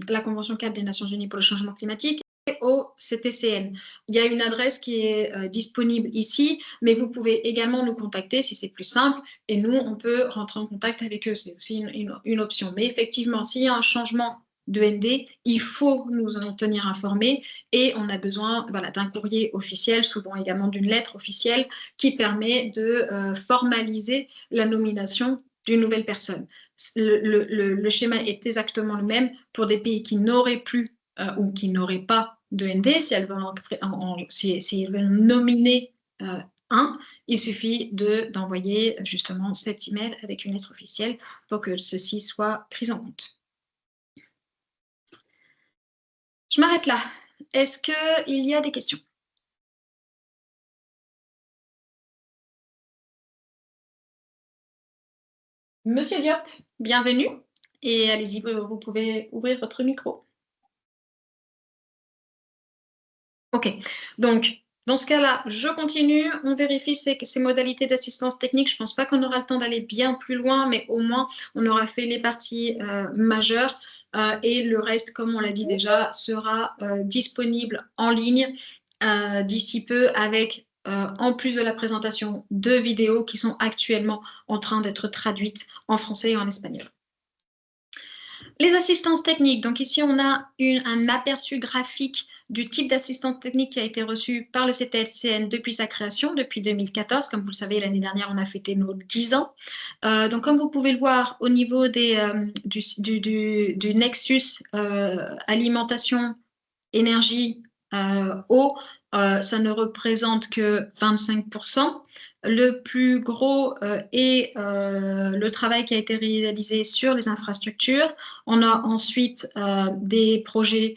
Speaker 1: la Convention cadre des Nations Unies pour le changement climatique au CTCN. Il y a une adresse qui est disponible ici, mais vous pouvez également nous contacter si c'est plus simple et nous, on peut rentrer en contact avec eux. C'est aussi une option. Mais effectivement, s'il y a un changement de ND, il faut nous en tenir informés et on a besoin d'un courrier officiel, souvent également d'une lettre officielle qui permet de formaliser la nomination d'une nouvelle personne. Le schéma est exactement le même pour des pays qui n'auraient plus ou qui n'auraient pas de ND, si elles veulent nominer 1, il suffit d'envoyer justement cet email avec une lettre officielle pour que ceci soit pris en compte. Je m'arrête là. Est-ce qu'il y a des questions? Monsieur Diop, bienvenue. Et allez-y, vous pouvez ouvrir votre micro. OK. Donc, dans ce cas-là, je continue. On vérifie ces modalités d'assistance technique. Je ne pense pas qu'on aura le temps d'aller bien plus loin, mais au moins, on aura fait les parties majeures. Et le reste, comme on l'a dit déjà, sera disponible en ligne d'ici peu avec, en plus de la présentation, 2 vidéos qui sont actuellement en train d'être traduites en français et en espagnol. Les assistances techniques. Donc ici, on a un aperçu graphique du type d'assistance technique qui a été reçu par le CTLCN depuis sa création, depuis 2014. Comme vous le savez, l'année dernière, on a fêté nos 10 ans. Donc, comme vous pouvez le voir, au niveau du nexus alimentation, énergie, eau, ça ne représente que 25%. Le plus gros est le travail qui a été réalisé sur les infrastructures. On a ensuite des projets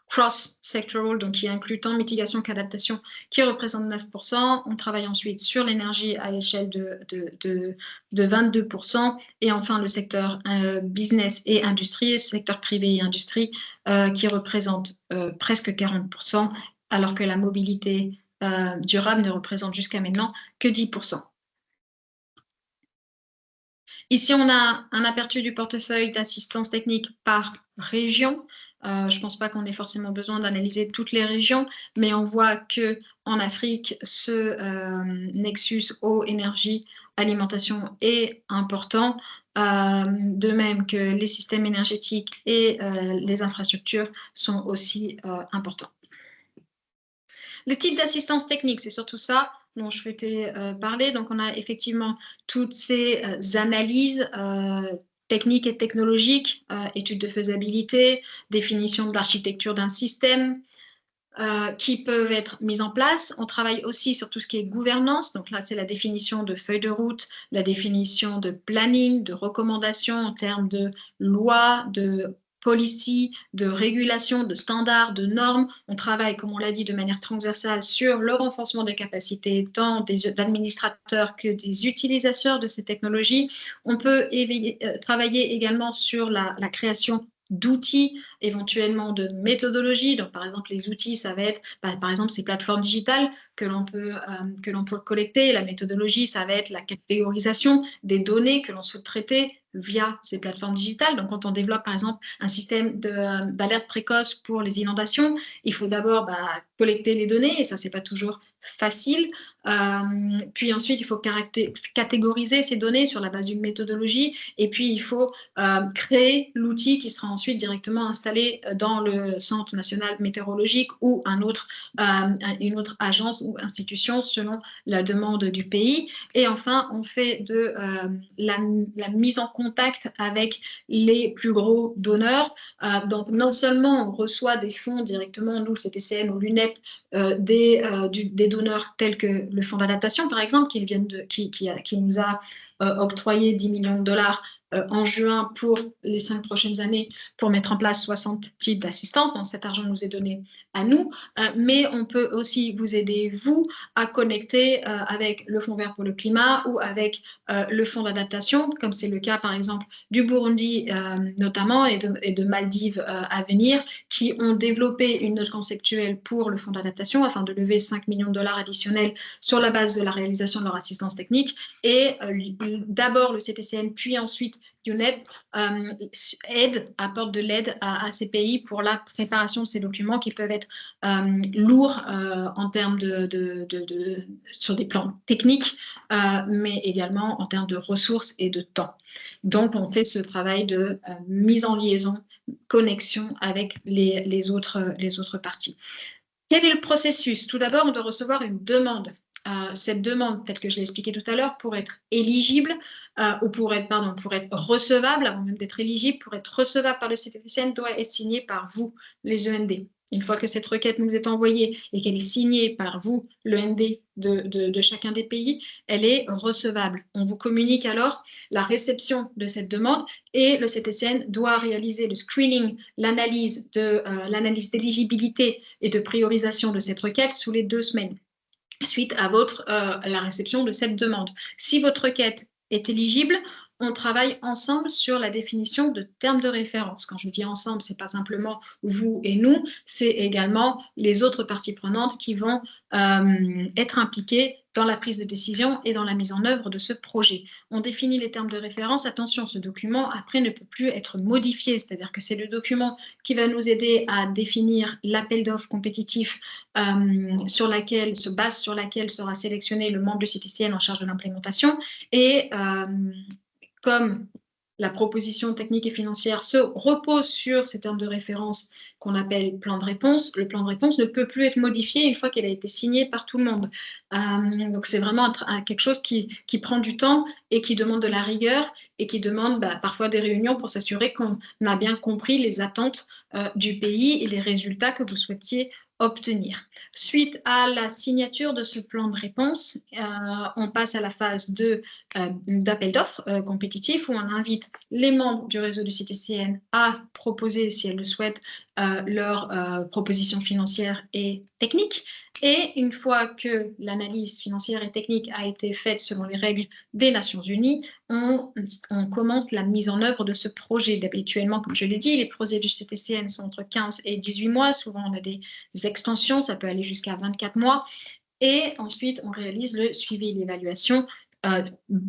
Speaker 1: cross-sectoral, donc qui inclut tant mitigation qu'adaptation, qui représente 9%. On travaille ensuite sur l'énergie à l'échelle de 22%. Et enfin, le secteur business et industrie, secteur privé et industrie, qui représente presque 40%, alors que la mobilité durable ne représente jusqu'à maintenant que 10%. Ici, on a un aperçu du portefeuille d'assistance technique par région. Je ne pense pas qu'on ait forcément besoin d'analyser toutes les régions, mais on voit qu'en Afrique, ce nexus eau, énergie, alimentation est important, de même que les systèmes énergétiques et les infrastructures sont aussi importants. Le type d'assistance technique, c'est surtout ça dont je souhaitais parler. Donc, on a effectivement toutes ces analyses techniques et technologiques, études de faisabilité, définition de l'architecture d'un système, qui peuvent être mises en place. On travaille aussi sur tout ce qui est gouvernance. Donc là, c'est la définition de feuille de route, la définition de planning, de recommandations en termes de loi, de policy, de régulation, de standards, de normes. On travaille, comme on l'a dit, de manière transversale sur le renforcement des capacités tant des administrateurs que des utilisateurs de ces technologies. On peut travailler également sur la création d'outils, éventuellement de méthodologies. Donc, par exemple, les outils, ça va être, par exemple, ces plateformes digitales que l'on peut collecter. La méthodologie, ça va être la catégorisation des données que l'on souhaite traiter via ces plateformes digitales. Donc, quand on développe, par exemple, un système d'alerte précoce pour les inondations, il faut d'abord collecter les données, et ça, c'est pas toujours facile. Puis ensuite, il faut catégoriser ces données sur la base d'une méthodologie, et puis il faut créer l'outil qui sera ensuite directement installé dans le Centre national météorologique ou une autre agence ou institution selon la demande du pays. Et enfin, on fait de la mise en contact avec les plus gros donneurs. Donc, non seulement on reçoit des fonds directement, nous, le CTCN ou l'UNEP, des donneurs tels que le fonds d'adaptation, par exemple, qui nous a octroyé 10 millions de dollars en juin pour les 5 prochaines années pour mettre en place 60 types d'assistance. Donc, cet argent nous est donné à nous, mais on peut aussi vous aider, vous, à connecter avec le Fonds vert pour le climat ou avec le Fonds d'adaptation, comme c'est le cas, par exemple, du Burundi notamment et de Maldives à venir, qui ont développé une note conceptuelle pour le Fonds d'adaptation afin de lever 5 millions de dollars additionnels sur la base de la réalisation de leur assistance technique. Et d'abord le CTCN, puis ensuite UNEP apporte de l'aide à ces pays pour la préparation de ces documents qui peuvent être lourds en termes sur des plans techniques, mais également en termes de ressources et de temps. Donc, on fait ce travail de mise en liaison, connexion avec les autres parties. Quel est le processus? Tout d'abord, on doit recevoir une demande cette demande, peut-être que je l'ai expliqué tout à l'heure, pour être éligible ou pour être recevable, avant même d'être éligible, pour être recevable par le CTCN, doit être signée par vous, les END. Une fois que cette requête nous est envoyée et qu'elle est signée par vous, l'END de chacun des pays, elle est recevable. On vous communique alors la réception de cette demande et le CTCN doit réaliser le screening, l'analyse d'éligibilité et de priorisation de cette requête sous les 2 semaines suite à la réception de cette demande. Si votre requête est éligible, on travaille ensemble sur la définition de termes de référence. Quand je dis ensemble, ce n'est pas simplement vous et nous, c'est également les autres parties prenantes qui vont être impliquées dans la prise de décision et dans la mise en œuvre de ce projet. On définit les termes de référence. Attention, ce document, après, ne peut plus être modifié, c'est-à-dire que c'est le document qui va nous aider à définir l'appel d'offres compétitif sur laquelle sera sélectionné le membre du CTCN en charge de l'implémentation. Et comme la proposition technique et financière se repose sur ces termes de référence qu'on appelle plan de réponse, le plan de réponse ne peut plus être modifié une fois qu'il a été signé par tout le monde. Donc c'est vraiment quelque chose qui prend du temps et qui demande de la rigueur et qui demande parfois des réunions pour s'assurer qu'on a bien compris les attentes du pays et les résultats que vous souhaitiez obtenir. Suite à la signature de ce plan de réponse, on passe à la phase d'appel d'offres compétitif où on invite les membres du réseau du CTCN à proposer, si elles le souhaitent, leurs propositions financières et techniques. Et une fois que l'analyse financière et technique a été faite selon les règles des Nations Unies, on commence la mise en œuvre de ce projet. Habituellement, comme je l'ai dit, les projets du CTCN sont entre 15 et 18 mois. Souvent, on a des extensions, ça peut aller jusqu'à 24 mois. Et ensuite, on réalise le suivi et l'évaluation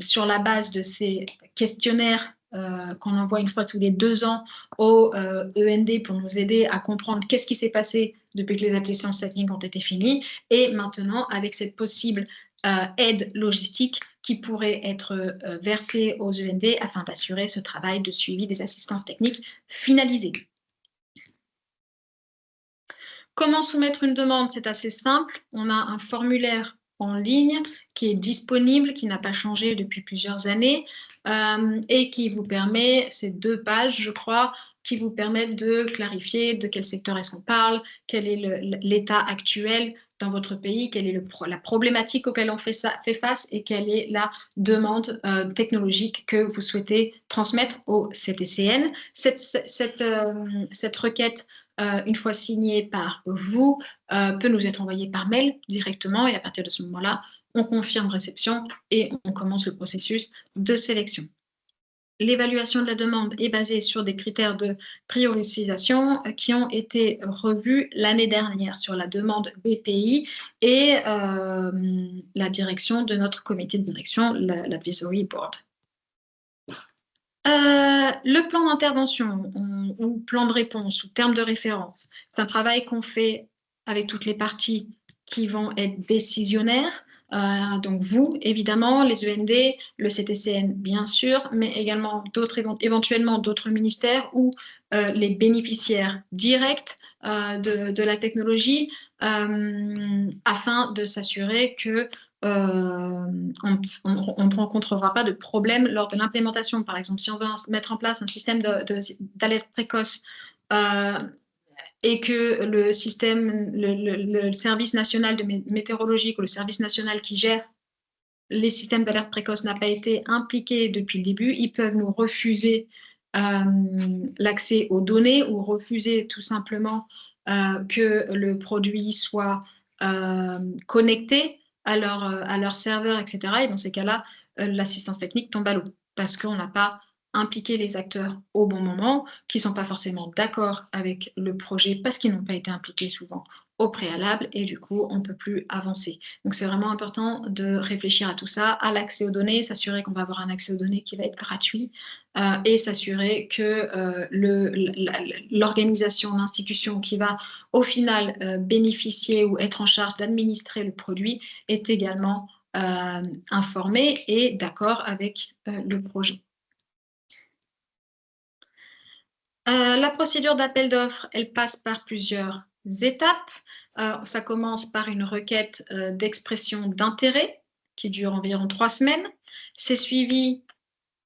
Speaker 1: sur la base de ces questionnaires qu'on envoie une fois tous les 2 ans au END pour nous aider à comprendre qu'est-ce qui s'est passé depuis que les attestations techniques ont été finies et maintenant avec cette possible aide logistique qui pourrait être versée aux END afin d'assurer ce travail de suivi des assistances techniques finalisées. Comment soumettre une demande? C'est assez simple. On a un formulaire en ligne qui est disponible, qui n'a pas changé depuis plusieurs années et qui vous permet, c'est 2 pages, je crois, qui vous permettent de clarifier de quel secteur est-ce qu'on parle, quel est l'état actuel dans votre pays, quelle est la problématique auquel on fait face et quelle est la demande technologique que vous souhaitez transmettre au CTCN. Cette requête, une fois signée par vous, peut nous être envoyée par mail directement et à partir de ce moment-là, on confirme réception et on commence le processus de sélection. L'évaluation de la demande est basée sur des critères de priorisation qui ont été revus l'année dernière sur la demande BPI et la direction de notre comité de direction, l'Advisory Board. Le plan d'intervention ou plan de réponse ou terme de référence, c'est un travail qu'on fait avec toutes les parties qui vont être décisionnaires. Donc vous, évidemment, les END, le CTCN, bien sûr, mais également éventuellement d'autres ministères ou les bénéficiaires directs de la technologie afin de s'assurer que on ne rencontrera pas de problème lors de l'implémentation. Par exemple, si on veut mettre en place un système d'alerte précoce et que le service national météorologique ou le service national qui gère les systèmes d'alerte précoce n'a pas été impliqué depuis le début, ils peuvent nous refuser l'accès aux données ou refuser tout simplement que le produit soit connecté à leur serveur, etc. Et dans ces cas-là, l'assistance technique tombe à l'eau parce qu'on n'a pas impliquer les acteurs au bon moment, qui ne sont pas forcément d'accord avec le projet parce qu'ils n'ont pas été impliqués souvent au préalable et du coup, on ne peut plus avancer. Donc, c'est vraiment important de réfléchir à tout ça, à l'accès aux données, s'assurer qu'on va avoir un accès aux données qui va être gratuit et s'assurer que l'organisation, l'institution qui va au final bénéficier ou être en charge d'administrer le produit est également informée et d'accord avec le projet. La procédure d'appel d'offres, elle passe par plusieurs étapes. Ça commence par une requête d'expression d'intérêt qui dure environ 3 semaines. C'est suivi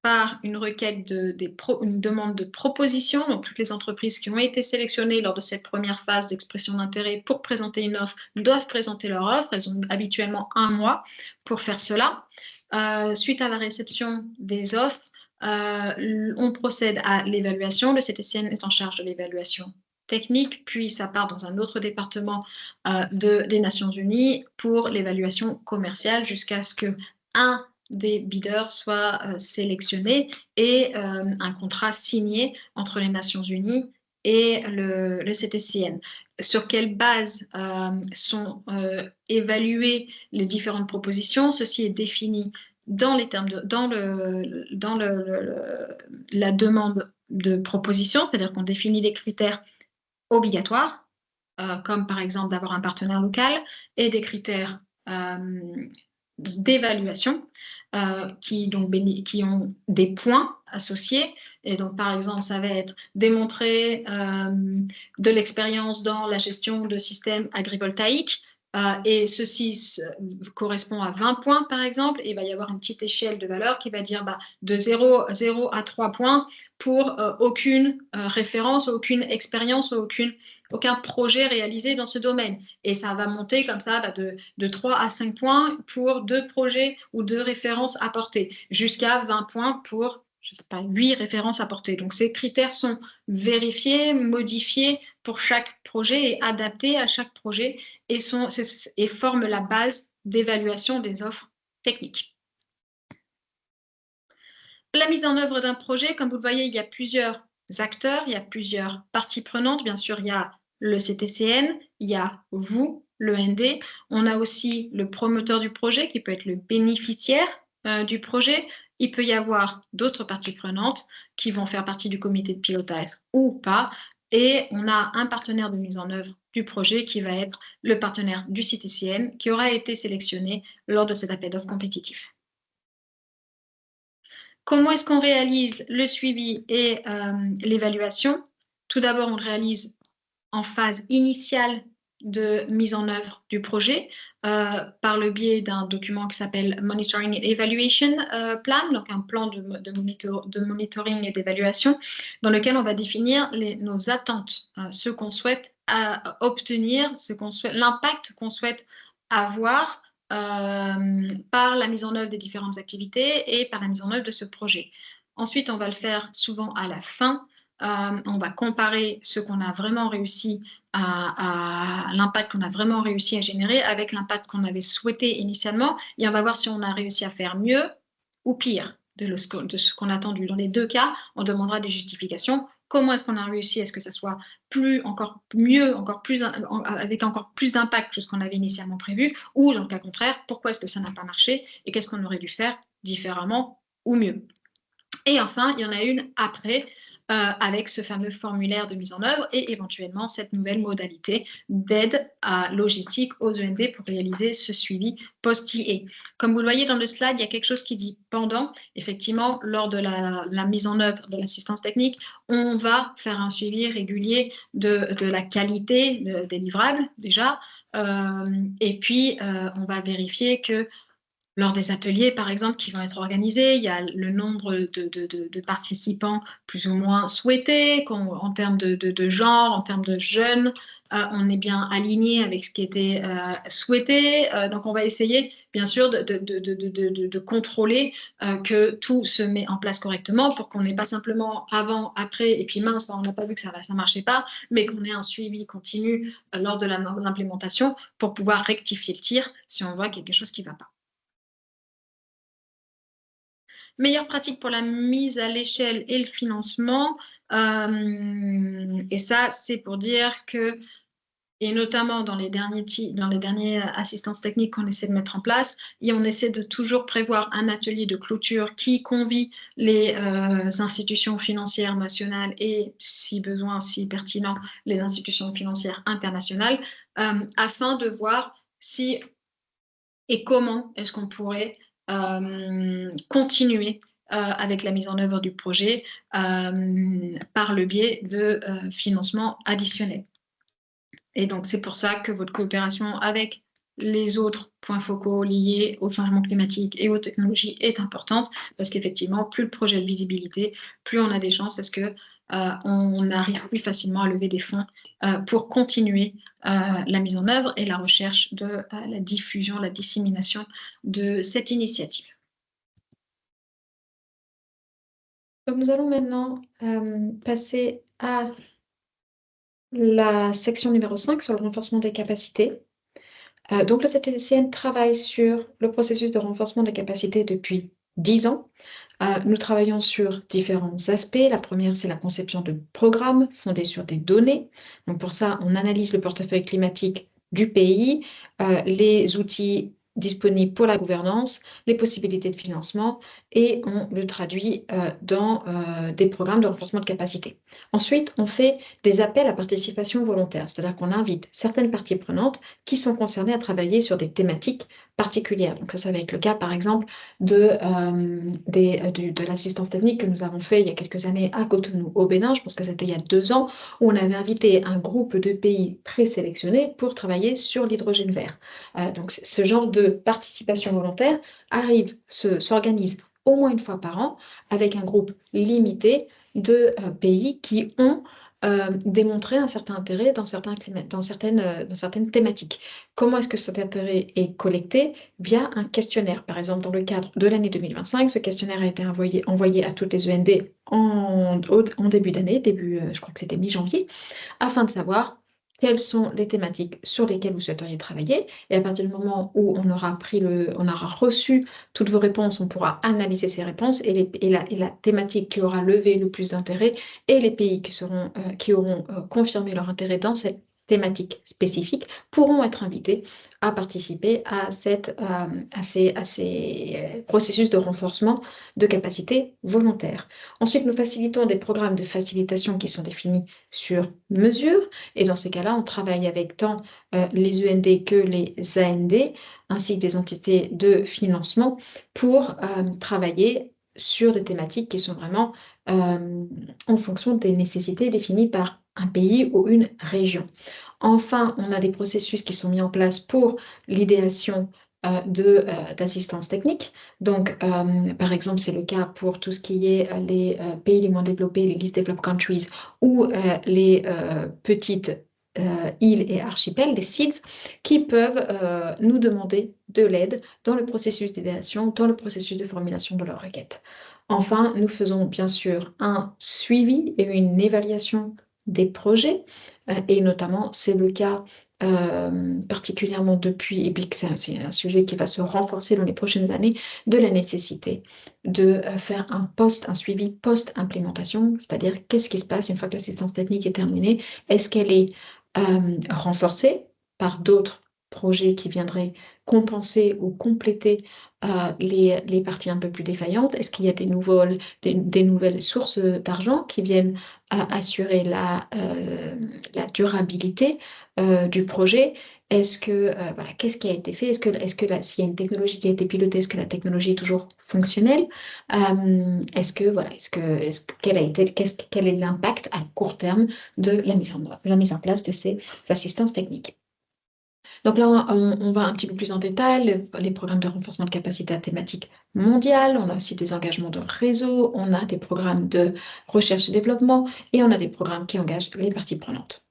Speaker 1: par une requête une demande de proposition. Donc, toutes les entreprises qui ont été sélectionnées lors de cette première phase d'expression d'intérêt pour présenter une offre doivent présenter leur offre. Elles ont habituellement 1 mois pour faire cela. Suite à la réception des offres, on procède à l'évaluation. Le CTCN est en charge de l'évaluation technique, puis ça part dans un autre département des Nations Unies pour l'évaluation commerciale jusqu'à ce qu'un des bidders soit sélectionné et un contrat signé entre les Nations Unies et le CTCN. Sur quelle base sont évaluées les différentes propositions? Ceci est défini dans les termes la demande de proposition, c'est-à-dire qu'on définit des critères obligatoires, comme par exemple d'avoir un partenaire local, et des critères d'évaluation qui ont des points associés. Et donc, par exemple, ça va être démontrer de l'expérience dans la gestion de systèmes agrivoltaïques. Et ceci correspond à 20 points, par exemple, et il va y avoir une petite échelle de valeur qui va dire de 0 à 3 points pour aucune référence, aucune expérience, aucun projet réalisé dans ce domaine. Et ça va monter comme ça de 3 à 5 points pour 2 projets ou 2 références apportées, jusqu'à 20 points pour, je sais pas, 8 références apportées. Donc, ces critères sont vérifiés, modifiés pour chaque projet et adaptés à chaque projet et forment la base d'évaluation des offres techniques. La mise en œuvre d'un projet, comme vous le voyez, il y a plusieurs acteurs, il y a plusieurs parties prenantes. Bien sûr, il y a le CTCN, il y a vous, l'END. On a aussi le promoteur du projet qui peut être le bénéficiaire du projet. Il peut y avoir d'autres parties prenantes qui vont faire partie du comité de pilotage ou pas. Et on a un partenaire de mise en œuvre du projet qui va être le partenaire du CTCN qui aura été sélectionné lors de cet appel d'offres compétitif. Comment est-ce qu'on réalise le suivi et l'évaluation? Tout d'abord, on le réalise en phase initiale de mise en œuvre du projet par le biais d'un document qui s'appelle Monitoring and Evaluation Plan, donc un plan de monitoring et d'évaluation dans lequel on va définir nos attentes, ce qu'on souhaite obtenir, l'impact qu'on souhaite avoir par la mise en œuvre des différentes activités et par la mise en œuvre de ce projet. Ensuite, on va le faire souvent à la fin. On va comparer ce qu'on a vraiment réussi à l'impact qu'on a vraiment réussi à générer avec l'impact qu'on avait souhaité initialement et on va voir si on a réussi à faire mieux ou pire de ce qu'on a attendu. Dans les 2 cas, on demandera des justifications. Comment est-ce qu'on a réussi à ce que ça soit encore mieux, avec encore plus d'impact que ce qu'on avait initialement prévu, ou dans le cas contraire, pourquoi est-ce que ça n'a pas marché et qu'est-ce qu'on aurait dû faire différemment ou mieux. Et enfin, il y en a une après, avec ce fameux formulaire de mise en œuvre et éventuellement cette nouvelle modalité d'aide logistique aux END pour réaliser ce suivi post-TA. Comme vous le voyez dans le slide, il y a quelque chose qui dit pendant. Effectivement, lors de la mise en œuvre de l'assistance technique, on va faire un suivi régulier de la qualité des livrables déjà. Et puis, on va vérifier que lors des ateliers, par exemple, qui vont être organisés, il y a le nombre de participants plus ou moins souhaités, en termes de genre, en termes de jeunes, on est bien aligné avec ce qui était souhaité. Donc, on va essayer, bien sûr, de contrôler que tout se met en place correctement pour qu'on n'ait pas simplement avant, après, et puis mince, on n'a pas vu que ça ne marchait pas, mais qu'on ait un suivi continu lors de l'implémentation pour pouvoir rectifier le tir si on voit quelque chose qui ne va pas. Meilleure pratique pour la mise à l'échelle et le financement. Et ça, c'est pour dire que, et notamment dans les dernières assistances techniques qu'on essaie de mettre en place, et on essaie de toujours prévoir un atelier de clôture qui convie les institutions financières nationales et, si besoin, si pertinent, les institutions financières internationales, afin de voir si et comment est-ce qu'on pourrait continuer avec la mise en œuvre du projet par le biais de financement additionnel. Et donc, c'est pour ça que votre coopération avec les autres points focaux liés au changement climatique et aux technologies est importante, parce qu'effectivement, plus le projet de visibilité, plus on a des chances à ce que on arrive plus facilement à lever des fonds pour continuer la mise en œuvre et la recherche de la diffusion, la dissémination de cette initiative. Donc, nous allons maintenant passer à la section numéro 5 sur le renforcement des capacités. Donc, le CTCN travaille sur le processus de renforcement des capacités depuis 10 ans. Nous travaillons sur différents aspects. La première, c'est la conception de programmes fondés sur des données. Donc, pour ça, on analyse le portefeuille climatique du pays, les outils disponibles pour la gouvernance, les possibilités de financement, et on le traduit dans des programmes de renforcement de capacité. Ensuite, on fait des appels à participation volontaire, c'est-à-dire qu'on invite certaines parties prenantes qui sont concernées à travailler sur des thématiques particulières. Donc ça va être le cas, par exemple, de l'assistance technique que nous avons fait il y a quelques années à Cotonou, au Bénin, je pense que c'était il y a 2 ans, où on avait invité un groupe de pays présélectionnés pour travailler sur l'hydrogène vert. Donc ce genre de participation volontaire s'organise au moins une fois par an avec un groupe limité de pays qui ont démontrer un certain intérêt dans certaines thématiques. Comment est-ce que cet intérêt est collecté? Via un questionnaire. Par exemple, dans le cadre de l'année 2025, ce questionnaire a été envoyé à toutes les END en début d'année, je crois que c'était mi-janvier, afin de savoir quelles sont les thématiques sur lesquelles vous souhaiteriez travailler. Et à partir du moment où on aura reçu toutes vos réponses, on pourra analyser ces réponses et la thématique qui aura levé le plus d'intérêt et les pays qui auront confirmé leur intérêt dans cette thématique spécifique pourront être invités à participer à ces processus de renforcement de capacité volontaire. Ensuite, nous facilitons des programmes de facilitation qui sont définis sur mesure. Et dans ces cas-là, on travaille avec tant les END que les AND, ainsi que des entités de financement pour travailler sur des thématiques qui sont vraiment en fonction des nécessités définies par un pays ou une région. Enfin, on a des processus qui sont mis en place pour l'idéation d'assistance technique. Donc, par exemple, c'est le cas pour tout ce qui est les pays les moins développés, les least developed countries, ou les petites îles et archipels, les SIDS, qui peuvent nous demander de l'aide dans le processus d'idéation, dans le processus de formulation de leurs requêtes. Enfin, nous faisons bien sûr un suivi et une évaluation des projets, et notamment, c'est le cas particulièrement depuis, et puis que c'est un sujet qui va se renforcer dans les prochaines années, de la nécessité de faire un suivi post-implémentation, c'est-à-dire qu'est-ce qui se passe une fois que l'assistance technique est terminée? Est-ce qu'elle est renforcée par d'autres projets qui viendraient compenser ou compléter les parties un peu plus défaillantes? Est-ce qu'il y a des nouvelles sources d'argent qui viennent assurer la durabilité du projet? Est-ce que, qu'est-ce qui a été fait? S'il y a une technologie qui a été pilotée, est-ce que la technologie est toujours fonctionnelle? Quel est l'impact à court terme de la mise en place de ces assistances techniques? Donc là, on va un petit peu plus en détail, les programmes de renforcement de capacité à thématique mondiale, on a aussi des engagements de réseau, on a des programmes de recherche et développement, et on a des programmes qui engagent les parties prenantes.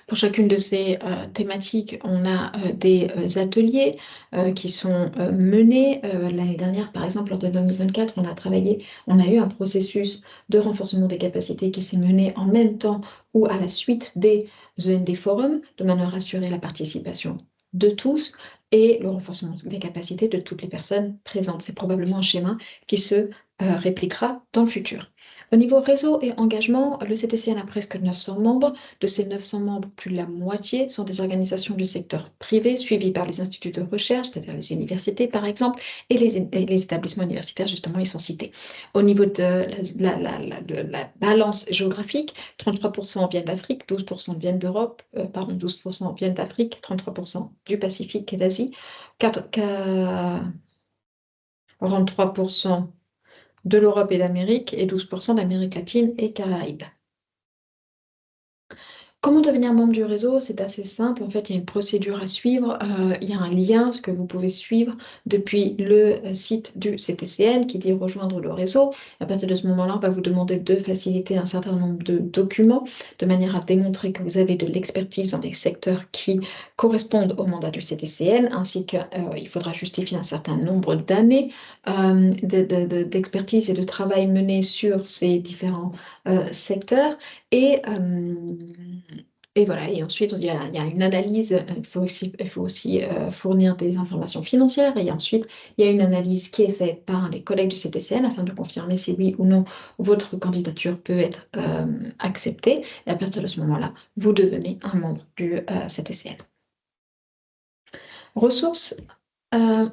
Speaker 1: Pour chacune de ces thématiques, on a des ateliers qui sont menés. L'année dernière, par exemple, lors de 2024, on a eu un processus de renforcement des capacités qui s'est mené en même temps ou à la suite des END Forums, de manière à assurer la participation de tous et le renforcement des capacités de toutes les personnes présentes. C'est probablement un schéma qui se répliquera dans le futur. Au niveau réseau et engagement, le CTCN a presque 900 membres. De ces 900 membres, plus de la moitié sont des organisations du secteur privé suivies par les instituts de recherche, c'est-à-dire les universités par exemple, et les établissements universitaires, justement, ils sont cités. Au niveau de la balance géographique, 33% viennent d'Afrique, 12% viennent d'Europe, 12% viennent d'Afrique, 33% du Pacifique et d'Asie, 43% de l'Europe et d'Amérique et 12% d'Amérique latine et Caraïbes. Comment devenir membre du réseau? C'est assez simple. En fait, il y a une procédure à suivre. Il y a un lien, ce que vous pouvez suivre depuis le site du CTCN qui dit rejoindre le réseau. À partir de ce moment-là, on va vous demander de faciliter un certain nombre de documents de manière à démontrer que vous avez de l'expertise dans les secteurs qui correspondent au mandat du CTCN, ainsi qu'il faudra justifier un certain nombre d'années d'expertise et de travail mené sur ces différents secteurs. Et voilà, et ensuite, il y a une analyse, il faut aussi fournir des informations financières, et ensuite, il y a une analyse qui est faite par les collègues du CTCN afin de confirmer si oui ou non votre candidature peut être acceptée, et à partir de ce moment-là, vous devenez un membre du CTCN. Ressources.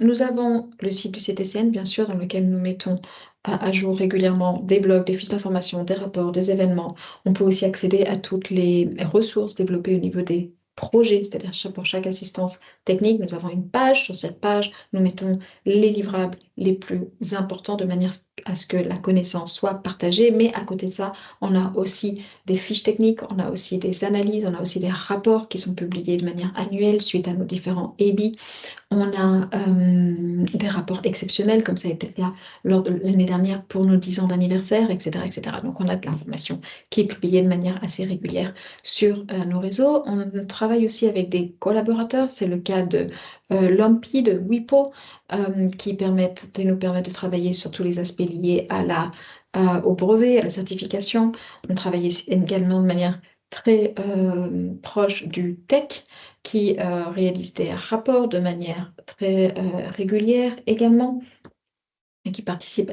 Speaker 1: Nous avons le site du CTCN, bien sûr, dans lequel nous mettons à jour régulièrement des blogs, des fiches d'information, des rapports, des événements. On peut aussi accéder à toutes les ressources développées au niveau des projets, c'est-à-dire pour chaque assistance technique, nous avons une page. Sur cette page, nous mettons les livrables les plus importants de manière à ce que la connaissance soit partagée. Mais à côté de ça, on a aussi des fiches techniques, on a aussi des analyses, on a aussi des rapports qui sont publiés de manière annuelle suite à nos différents EBI. On a des rapports exceptionnels, comme ça a été le cas lors de l'année dernière pour nos 10 ans d'anniversaire, etc., etc. Donc, on a de l'information qui est publiée de manière assez régulière sur nos réseaux. On travaille aussi avec des collaborateurs. C'est le cas de l'OMPI, de WIPO, qui nous permettent de travailler sur tous les aspects liés au brevet, à la certification. On travaille également de manière très proche du TEC, qui réalise des rapports de manière très régulière également, et qui participe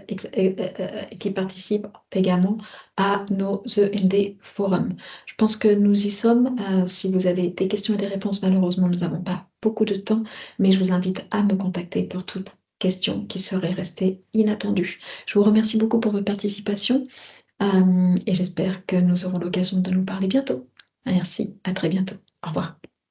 Speaker 1: également à nos END forums. Je pense que nous y sommes. Si vous avez des questions et des réponses, malheureusement, nous n'avons pas beaucoup de temps, mais je vous invite à me contacter pour toute question qui serait restée inattendue. Je vous remercie beaucoup pour votre participation et j'espère que nous aurons l'occasion de nous parler bientôt. Merci, à très bientôt. Au revoir.